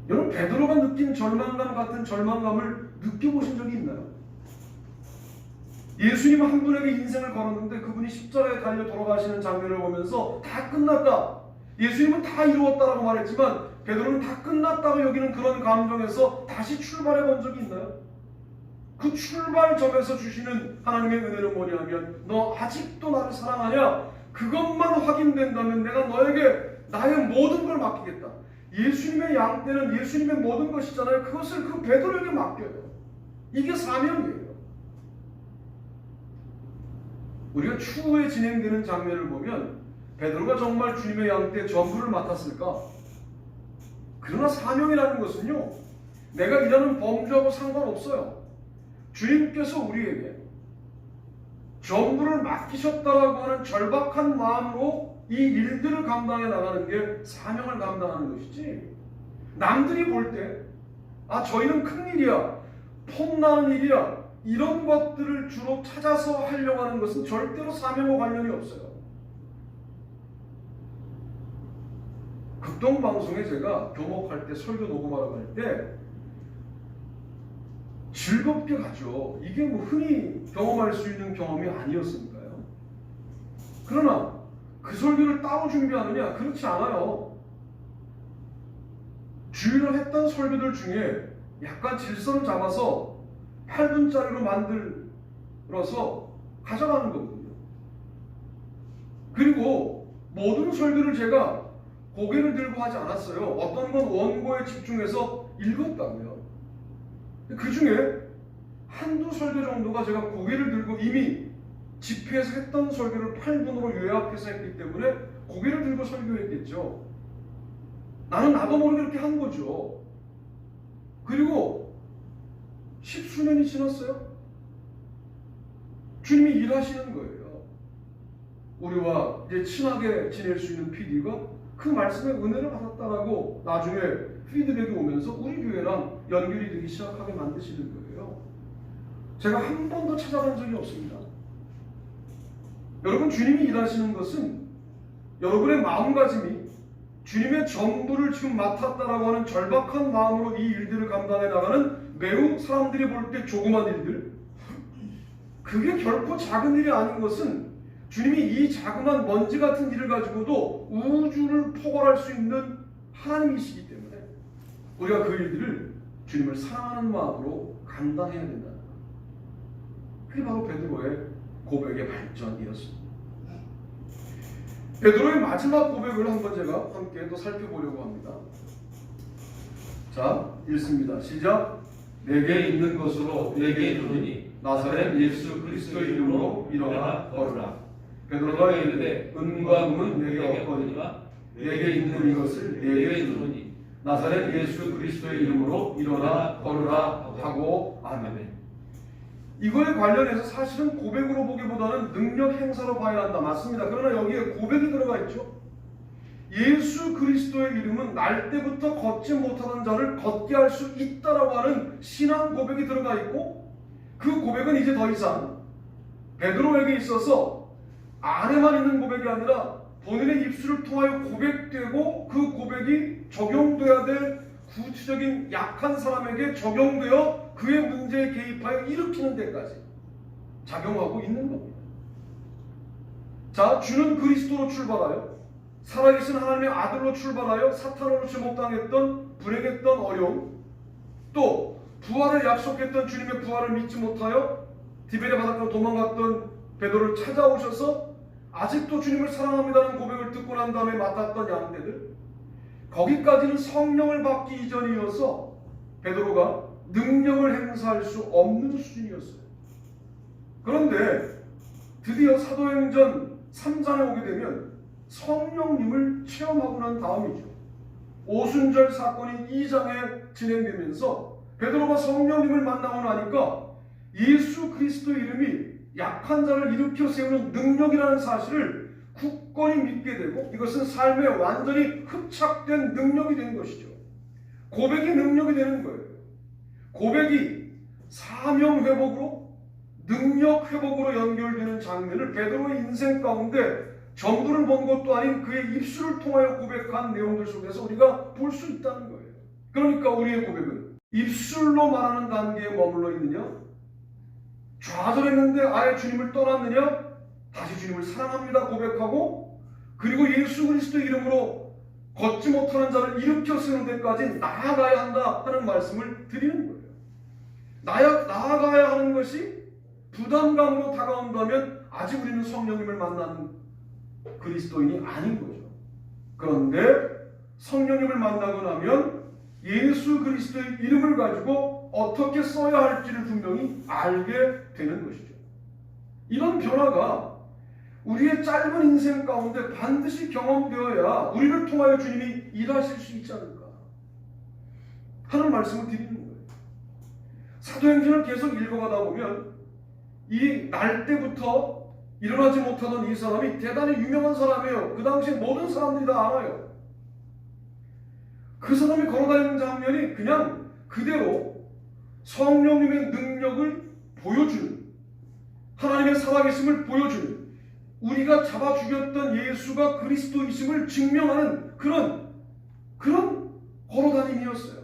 Speaker 1: 여러분 베드로가 느낀 절망감 같은 절망감을 느껴보신 적이 있나요? 예수님 한 분에게 인생을 걸었는데 그분이 십자가에 달려 돌아가시는 장면을 보면서 다 끝났다. 예수님은 다 이루었다라고 말했지만 베드로는 다 끝났다고 여기는 그런 감정에서 다시 출발해 본 적이 있나요? 그 출발점에서 주시는 하나님의 은혜는 뭐냐면 너 아직도 나를 사랑하냐? 그것만 확인된다면 내가 너에게 나의 모든 걸 맡기겠다. 예수님의 양떼는 예수님의 모든 것이잖아요. 그것을 그 베드로에게 맡겨요. 이게 사명이에요. 우리가 추후에 진행되는 장면을 보면 베드로가 정말 주님의 양떼 전부를 맡았을까? 그러나 사명이라는 것은요, 내가 일하는 범주하고 상관없어요. 주님께서 우리에게 전부를 맡기셨다라고 하는 절박한 마음으로 이 일들을 감당해 나가는 게 사명을 감당하는 것이지, 남들이 볼 때 아 저희는 큰일이야, 폼나는 일이야, 이런 것들을 주로 찾아서 하려고 하는 것은 절대로 사명과 관련이 없어요. 극동방송에 제가 교목할 때, 설교 녹음하러 갈 때 즐겁게 가죠. 이게 뭐 흔히 경험할 수 있는 경험이 아니었으니까요. 그러나 그 설교를 따로 준비하느냐? 그렇지 않아요. 주일을 했던 설교들 중에 약간 질서를 잡아서 8분짜리로 만들어서 가져가는 거거든요. 그리고 모든 설교를 제가 고개를 들고 하지 않았어요. 어떤 건 원고에 집중해서 읽었다고요. 그 중에 한두 설교 정도가 제가 고개를 들고 이미 집회에서 했던 설교를 8분으로 요약해서 했기 때문에 고개를 들고 설교했겠죠. 나는 나도 모르게 그렇게 한 거죠. 그리고 10수년이 지났어요. 주님이 일하시는 거예요. 우리와 이제 친하게 지낼 수 있는 PD가 그 말씀에 은혜를 받았다라고 나중에 피드백이 오면서 우리 교회랑 연결이 되기 시작하게 만드시는 거예요. 제가 한 번도 찾아간 적이 없습니다. 여러분, 주님이 일하시는 것은 여러분의 마음가짐이 주님의 전부를 지금 맡았다라고 하는 절박한 마음으로 이 일들을 감당해 나가는 매우 사람들이 볼 때 조그만 일들, 그게 결코 작은 일이 아닌 것은 주님이 이 자그만 먼지 같은 일을 가지고도 우주를 포괄할 수 있는 하나님이시기 때문에 우리가 그 일들을 주님을 사랑하는 마음으로 감당해야 된다는 것. 그게 바로 베드로의 고백의 발전이었습니다. 베드로의 마지막 고백을 한번 제가 함께 또 살펴보려고 합니다. 자, 읽습니다. 시작. 내게 있는 것으로 내게 이르노니 나사렛 예수 그리스도의 이름으로 일어나 걸으라. 베드로가 이르되 은과 금은 내게 없거니와 내게 있는 이것을 내게 이르노니 나사렛 예수 그리스도의 이름으로 일어나 걸으라 하고 아멘. 이거에 관련해서 사실은 고백으로 보기보다는 능력 행사로 봐야 한다. 맞습니다. 그러나 여기에 고백이 들어가 있죠. 예수 그리스도의 이름은 날 때부터 걷지 못하던 자를 걷게 할 수 있다라고 하는 신앙 고백이 들어가 있고, 그 고백은 이제 더 이상 베드로에게 있어서 안에만 있는 고백이 아니라 본인의 입술을 통하여 고백되고 그 고백이 적용돼야 될 구체적인 약한 사람에게 적용되어 그의 문제에 개입하여 일으키는 데까지 작용하고 있는 겁니다. 자, 주는 그리스도로 출발하여 살아계신 하나님의 아들로 출발하여 사탄으로 제목당했던 불행했던 어려움, 또 부활을 약속했던 주님의 부활을 믿지 못하여 디베레 바닷가로 도망갔던 베드로를 찾아오셔서 아직도 주님을 사랑합니다는 고백을 듣고 난 다음에 맡았던 양떼들, 거기까지는 성령을 받기 이전이어서 베드로가 능력을 행사할 수 없는 수준이었어요. 그런데 드디어 사도행전 3장에 오게 되면 성령님을 체험하고 난 다음이죠. 오순절 사건이 2장에 진행되면서 베드로가 성령님을 만나고 나니까 예수 그리스도의 이름이 약한 자를 일으켜 세우는 능력이라는 사실을 굳건히 믿게 되고, 이것은 삶에 완전히 흡착된 능력이 된 것이죠. 고백이 능력이 되는 거예요. 고백이 사명 회복으로, 능력 회복으로 연결되는 장면을 베드로의 인생 가운데 전부를 본 것도 아닌 그의 입술을 통하여 고백한 내용들 속에서 우리가 볼 수 있다는 거예요. 그러니까 우리의 고백은 입술로 말하는 단계에 머물러 있느냐, 좌절했는데 아예 주님을 떠났느냐, 다시 주님을 사랑합니다 고백하고, 그리고 예수 그리스도 이름으로 걷지 못하는 자를 일으켜 세우는 데까지 나아가야 한다 하는 말씀을 드리는 거예요. 나아가야 하는 것이 부담감으로 다가온다면 아직 우리는 성령님을 만난 그리스도인이 아닌 거죠. 그런데 성령님을 만나고 나면 예수 그리스도의 이름을 가지고 어떻게 써야 할지를 분명히 알게 되는 것이죠. 이런 변화가 우리의 짧은 인생 가운데 반드시 경험되어야 우리를 통하여 주님이 일하실 수 있지 않을까 하는 말씀을 드리는 거예요. 사도행전을 계속 읽어가다 보면 이 날 때부터 일어나지 못하던 이 사람이 대단히 유명한 사람이에요. 그 당시에 모든 사람들이 다 알아요. 그 사람이 걸어다니는 장면이 그냥 그대로 성령님의 능력을 보여주는, 하나님의 살아계심을 보여주는, 우리가 잡아 죽였던 예수가 그리스도이심을 증명하는 그런 걸어다님이었어요.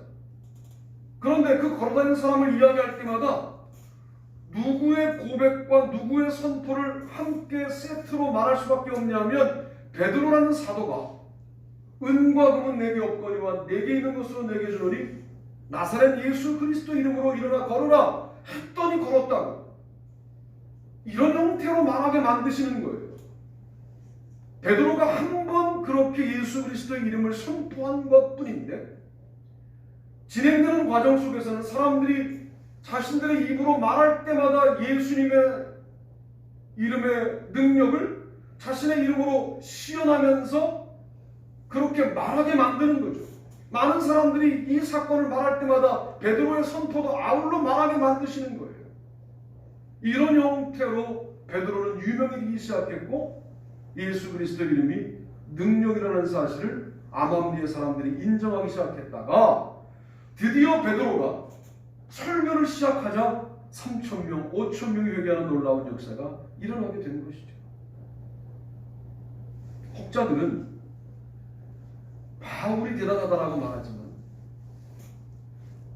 Speaker 1: 그런데 그 걸어다니는 사람을 이야기할 때마다 누구의 고백과 누구의 선포를 함께 세트로 말할 수밖에 없냐면, 베드로라는 사도가 은과 금은 내게 없거니와 내게 있는 것으로 내게 주노니 나사렛 예수 그리스도 이름으로 일어나 걸어라 했더니 걸었다고, 이런 형태로 말하게 만드시는 거예요. 베드로가 한 번 그렇게 예수 그리스도의 이름을 선포한 것뿐인데, 진행되는 과정 속에서는 사람들이 자신들의 입으로 말할 때마다 예수님의 이름의 능력을 자신의 이름으로 시연하면서 그렇게 말하게 만드는 거죠. 많은 사람들이 이 사건을 말할 때마다 베드로의 선포도 아울러 말하게 만드시는 거예요. 이런 형태로 베드로는 유명해지기 시작했고, 예수 그리스도의 이름이 능력이라는 사실을 아맘리의 사람들이 인정하기 시작했다가, 드디어 베드로가 설교를 시작하자 3,000명, 5,000명이 회개하는 놀라운 역사가 일어나게 된 것이죠. 혹자들은 바울이 대단하다라고 말하지만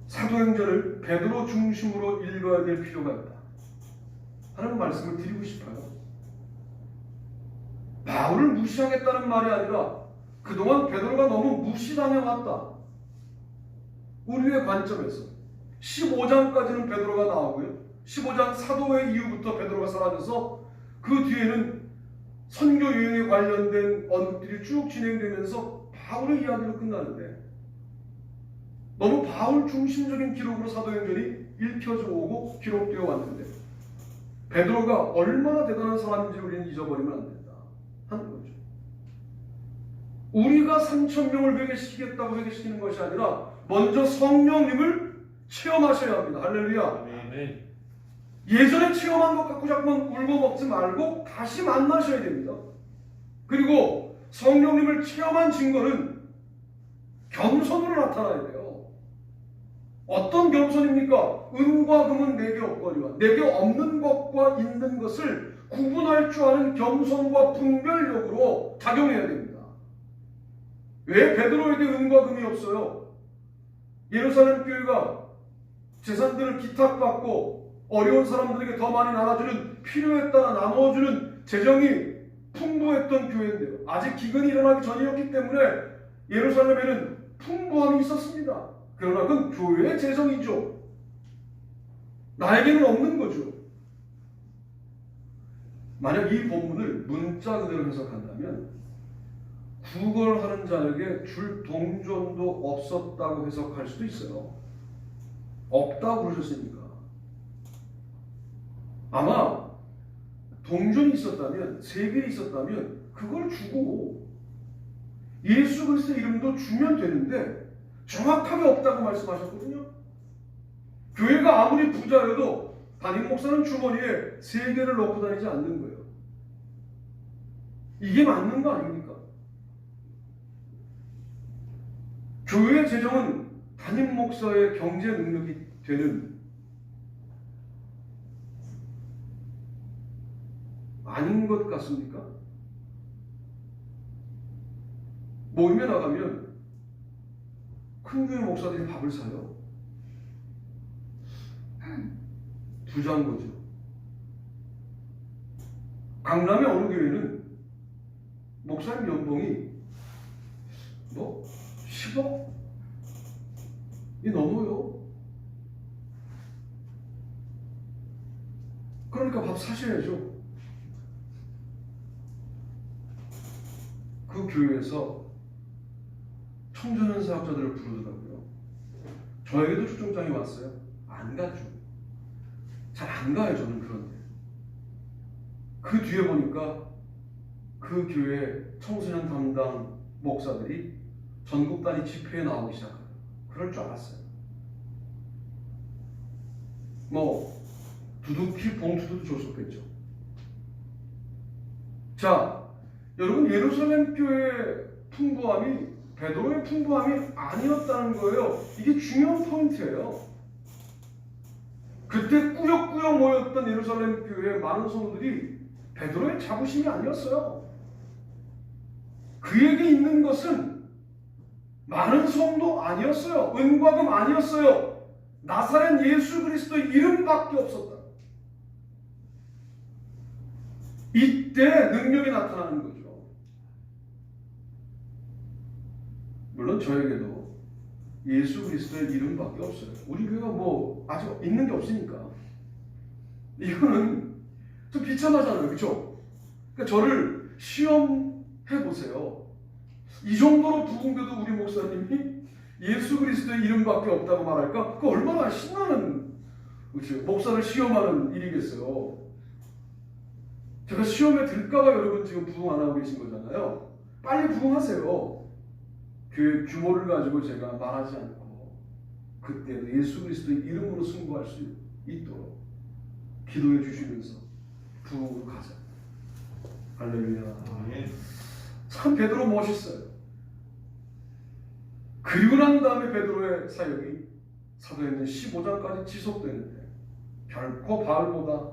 Speaker 1: 사도행전을 베드로 중심으로 읽어야 될 필요가 있다 하는 말씀을 드리고 싶어요. 바울을 무시하겠다는 말이 아니라 그동안 베드로가 너무 무시당해왔다. 우리의 관점에서 15장까지는 베드로가 나오고요, 15장 사도회 이후부터 베드로가 사라져서 그 뒤에는 선교 여행에 관련된 언급들이 쭉 진행되면서 바울의 이야기로 끝나는데, 너무 바울 중심적인 기록으로 사도행전이 읽혀져 오고 기록되어 왔는데, 베드로가 얼마나 대단한 사람인지 우리는 잊어버리면 안 된다 하는 거죠. 우리가 3,000명을 회개시키겠다고 회개시키는 것이 아니라 먼저 성령님을 체험하셔야 합니다. 할렐루야.
Speaker 2: 아멘.
Speaker 1: 예전에 체험한 것 갖고 자꾸만 울고 먹지 말고 다시 만나셔야 됩니다. 그리고 성령님을 체험한 증거는 겸손으로 나타나야 돼요. 어떤 겸손입니까? 은과 금은 내게 없거니와 내게 없는 것과 있는 것을 구분할 줄 아는 겸손과 분별력으로 작용해야 됩니다. 왜 베드로에게 은과 금이 없어요? 예루살렘 교회가 재산들을 기탁받고 어려운 사람들에게 더 많이 나눠주는, 필요에 따라 나눠주는 재정이 풍부했던 교회인데요, 아직 기근이 일어나기 전이었기 때문에 예루살렘에는 풍부함이 있었습니다. 그러나 그건 교회의 재정이죠. 나에게는 없는 거죠. 만약 이 본문을 문자 그대로 해석한다면 구걸하는 자에게 줄 동전도 없었다고 해석할 수도 있어요. 없다고 그러셨으니까. 아마 동전이 있었다면, 세겔이 있었다면 그걸 주고 예수 그리스도의 이름도 주면 되는데 정확하게 없다고 말씀하셨거든요. 교회가 아무리 부자여도 담임 목사는 주머니에 세겔을 넣고 다니지 않는 거예요. 이게 맞는 거 아닙니까? 교회의 재정은 담임 목사의 경제 능력이 되는 아닌 것 같습니까? 모임에 나가면 큰 교회 목사들이 밥을 사요. 부자인 거죠. 강남의 어느 교회는 목사님 연봉이 10억이 넘어요. 그러니까 밥 사셔야죠. 그 교회에서 청소년 사역자들을 부르더라고요. 저에게도 초청장이 왔어요. 안 갔죠. 잘 안 가요, 저는. 그런데 그 뒤에 보니까 그 교회 청소년 담당 목사들이 전국 단위 집회에 나오기 시작해요. 그럴 줄 알았어요. 두둑히 봉투도 줬었겠죠. 자, 여러분, 예루살렘 교회의 풍부함이 베드로의 풍부함이 아니었다는 거예요. 이게 중요한 포인트예요. 그때 꾸역꾸역 모였던 예루살렘 교회의 많은 성도들이 베드로의 자부심이 아니었어요. 그에게 있는 것은 많은 성도 아니었어요. 은과금 아니었어요. 나사렛 예수 그리스도의 이름밖에 없었다. 이때 능력이 나타나는 거죠. 물론 저에게도 예수 그리스도의 이름밖에 없어요. 우리 교회가 아직 있는 게 없으니까. 이거는 좀 비참하잖아요. 그렇죠? 그러니까 저를 시험해 보세요. 이 정도로 부흥돼도 우리 목사님이 예수 그리스도의 이름밖에 없다고 말할까? 그거 얼마나 신나는, 그렇죠? 목사를 시험하는 일이겠어요. 제가 시험에 들까봐 여러분 지금 부흥 안 하고 계신 거잖아요. 빨리 부흥하세요. 교회 규모를 가지고 제가 말하지 않고 그때도 예수 그리스도의 이름으로 승부할 수 있도록 기도해 주시면서 부흥으로 가자. 할렐루야. 참 베드로 멋있어요. 그리고 난 다음에 베드로의 사역이 사도행전 15장까지 지속되는데 결코 바울보다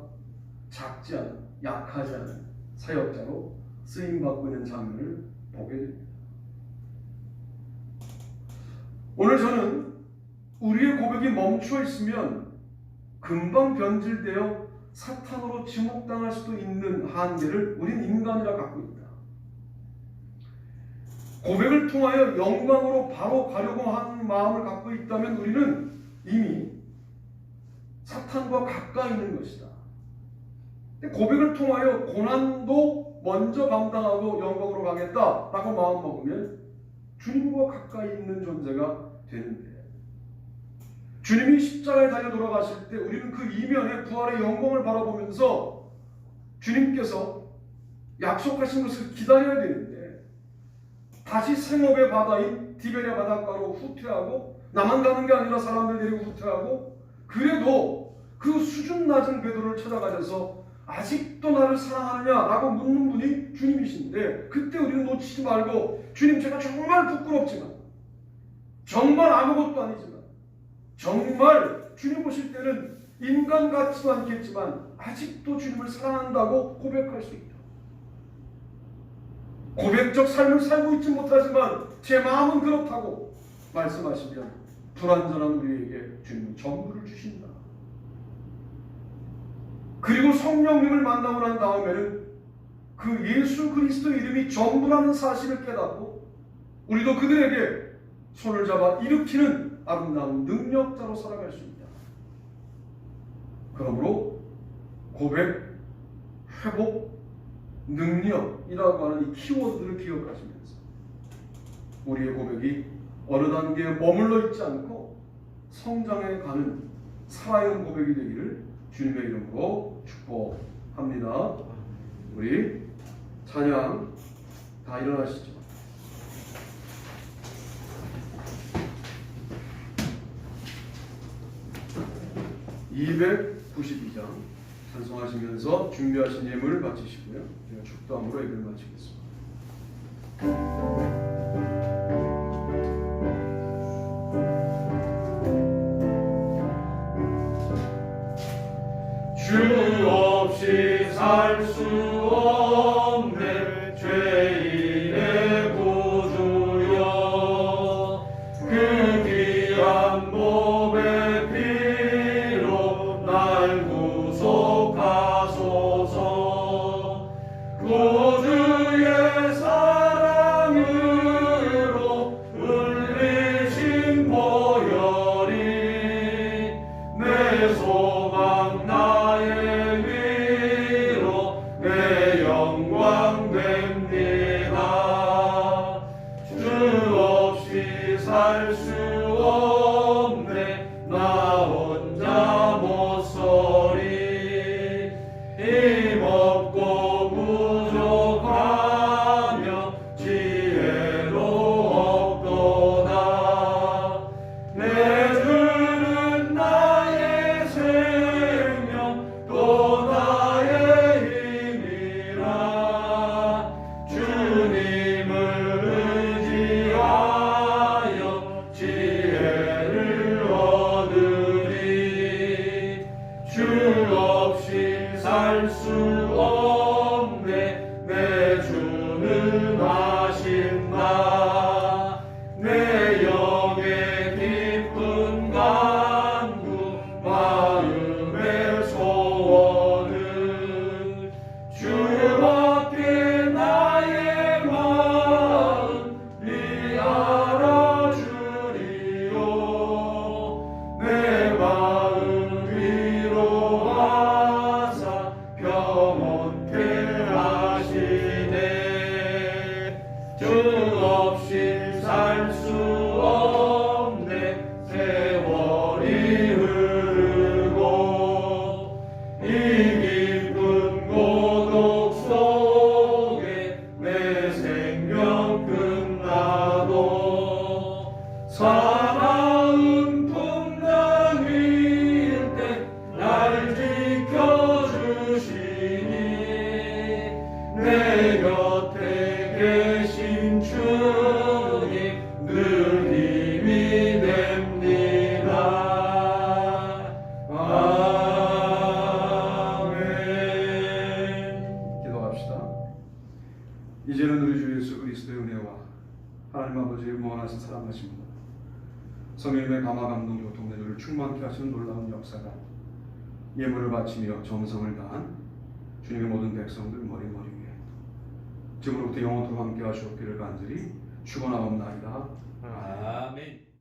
Speaker 1: 작지 않은, 약하지 않은 사역자로 쓰임받고 있는 장면을 보게 됩니다. 오늘 저는 우리의 고백이 멈춰 있으면 금방 변질되어 사탄으로 지목당할 수도 있는 한계를 우린 인간이라 갖고 있다. 고백을 통하여 영광으로 바로 가려고 하는 마음을 갖고 있다면 우리는 이미 사탄과 가까이 있는 것이다. 고백을 통하여 고난도 먼저 감당하고 영광으로 가겠다라고 마음먹으면 주님과 가까이 있는 존재가 되는데, 주님이 십자가에 달려 돌아가실 때 우리는 그 이면에 부활의 영광을 바라보면서 주님께서 약속하신 것을 기다려야 되는데, 다시 생업의 바다인 디베랴 바닷가로 후퇴하고, 나만 가는 게 아니라 사람들 데리고 후퇴하고, 그래도 그 수준 낮은 베드로를 찾아가셔서 아직도 나를 사랑하느냐라고 묻는 분이 주님이신데, 그때 우리는 놓치지 말고, 주님, 제가 정말 부끄럽지만, 정말 아무것도 아니지만, 정말 주님 보실 때는 인간 같지도 않겠지만 아직도 주님을 사랑한다고 고백할 수 있다. 고백적 삶을 살고 있지 못하지만 제 마음은 그렇다고 말씀하시면 불완전한 우리에게 주님은 전부를 주신다. 그리고 성령님을 만나고 난 다음에는 그 예수 그리스도의 이름이 전부라는 사실을 깨닫고 우리도 그들에게 손을 잡아 일으키는 아름다운 능력자로 살아갈 수 있다. 그러므로 고백, 회복, 능력이라고 하는 이 키워드를 기억하시면서 우리의 고백이 어느 단계에 머물러 있지 않고 성장해 가는 살아있는 고백이 되기를 주님의 이름으로 축복합니다. 우리 찬양 다 일어나시죠. (292장) 찬송하시면서 준비하신 예물을 바치시고요. 제가 축도함으로 예배를 마치겠습니다.
Speaker 2: 주 없이 살 수 없네 죄인의 구주여 그 귀한 몸의 피로 날 구속하소서 구주의 사랑으로 울리신 보혈이 내 소망 나의 위로 내 영광 됩니다. 주 없이 살 수 없네 나 혼자 못 서리 힘없고 부족하며 지혜로 없도다 내 주는 나의 생명 또 나의 힘이라 주님을 의지하여 지혜를 얻으리 주 없이 살 수 없네 내 주는 아신다 내 영의 깊은 간구 마음의 소원은 주밖에 나의 마음이 알아주리요 내 마음 위로하사 평온케 하시네 주 없이 살 수 없네 세월이 흐르고 이 깊은 고독 속에 내 생명 끝나도 사나운 풍랑일 때 날 지켜주시니 내 곁에 계신 주님 늘 힘이 됩니다. 아멘.
Speaker 1: 기도합시다. 이제는 우리 주 예수 그리스도의 은혜와 하나님 아버지의 무한하신 사랑하심과 성령님의 감화 감동 교통 내조를 충만케 하시는 놀라운 역사가 예물을 바치며 정성을 다한 주님의 모든 백성들 머리 위에 지금부터 영원토록 함께 하시옵기를 간절히 축원하옵나이다.
Speaker 3: 아멘.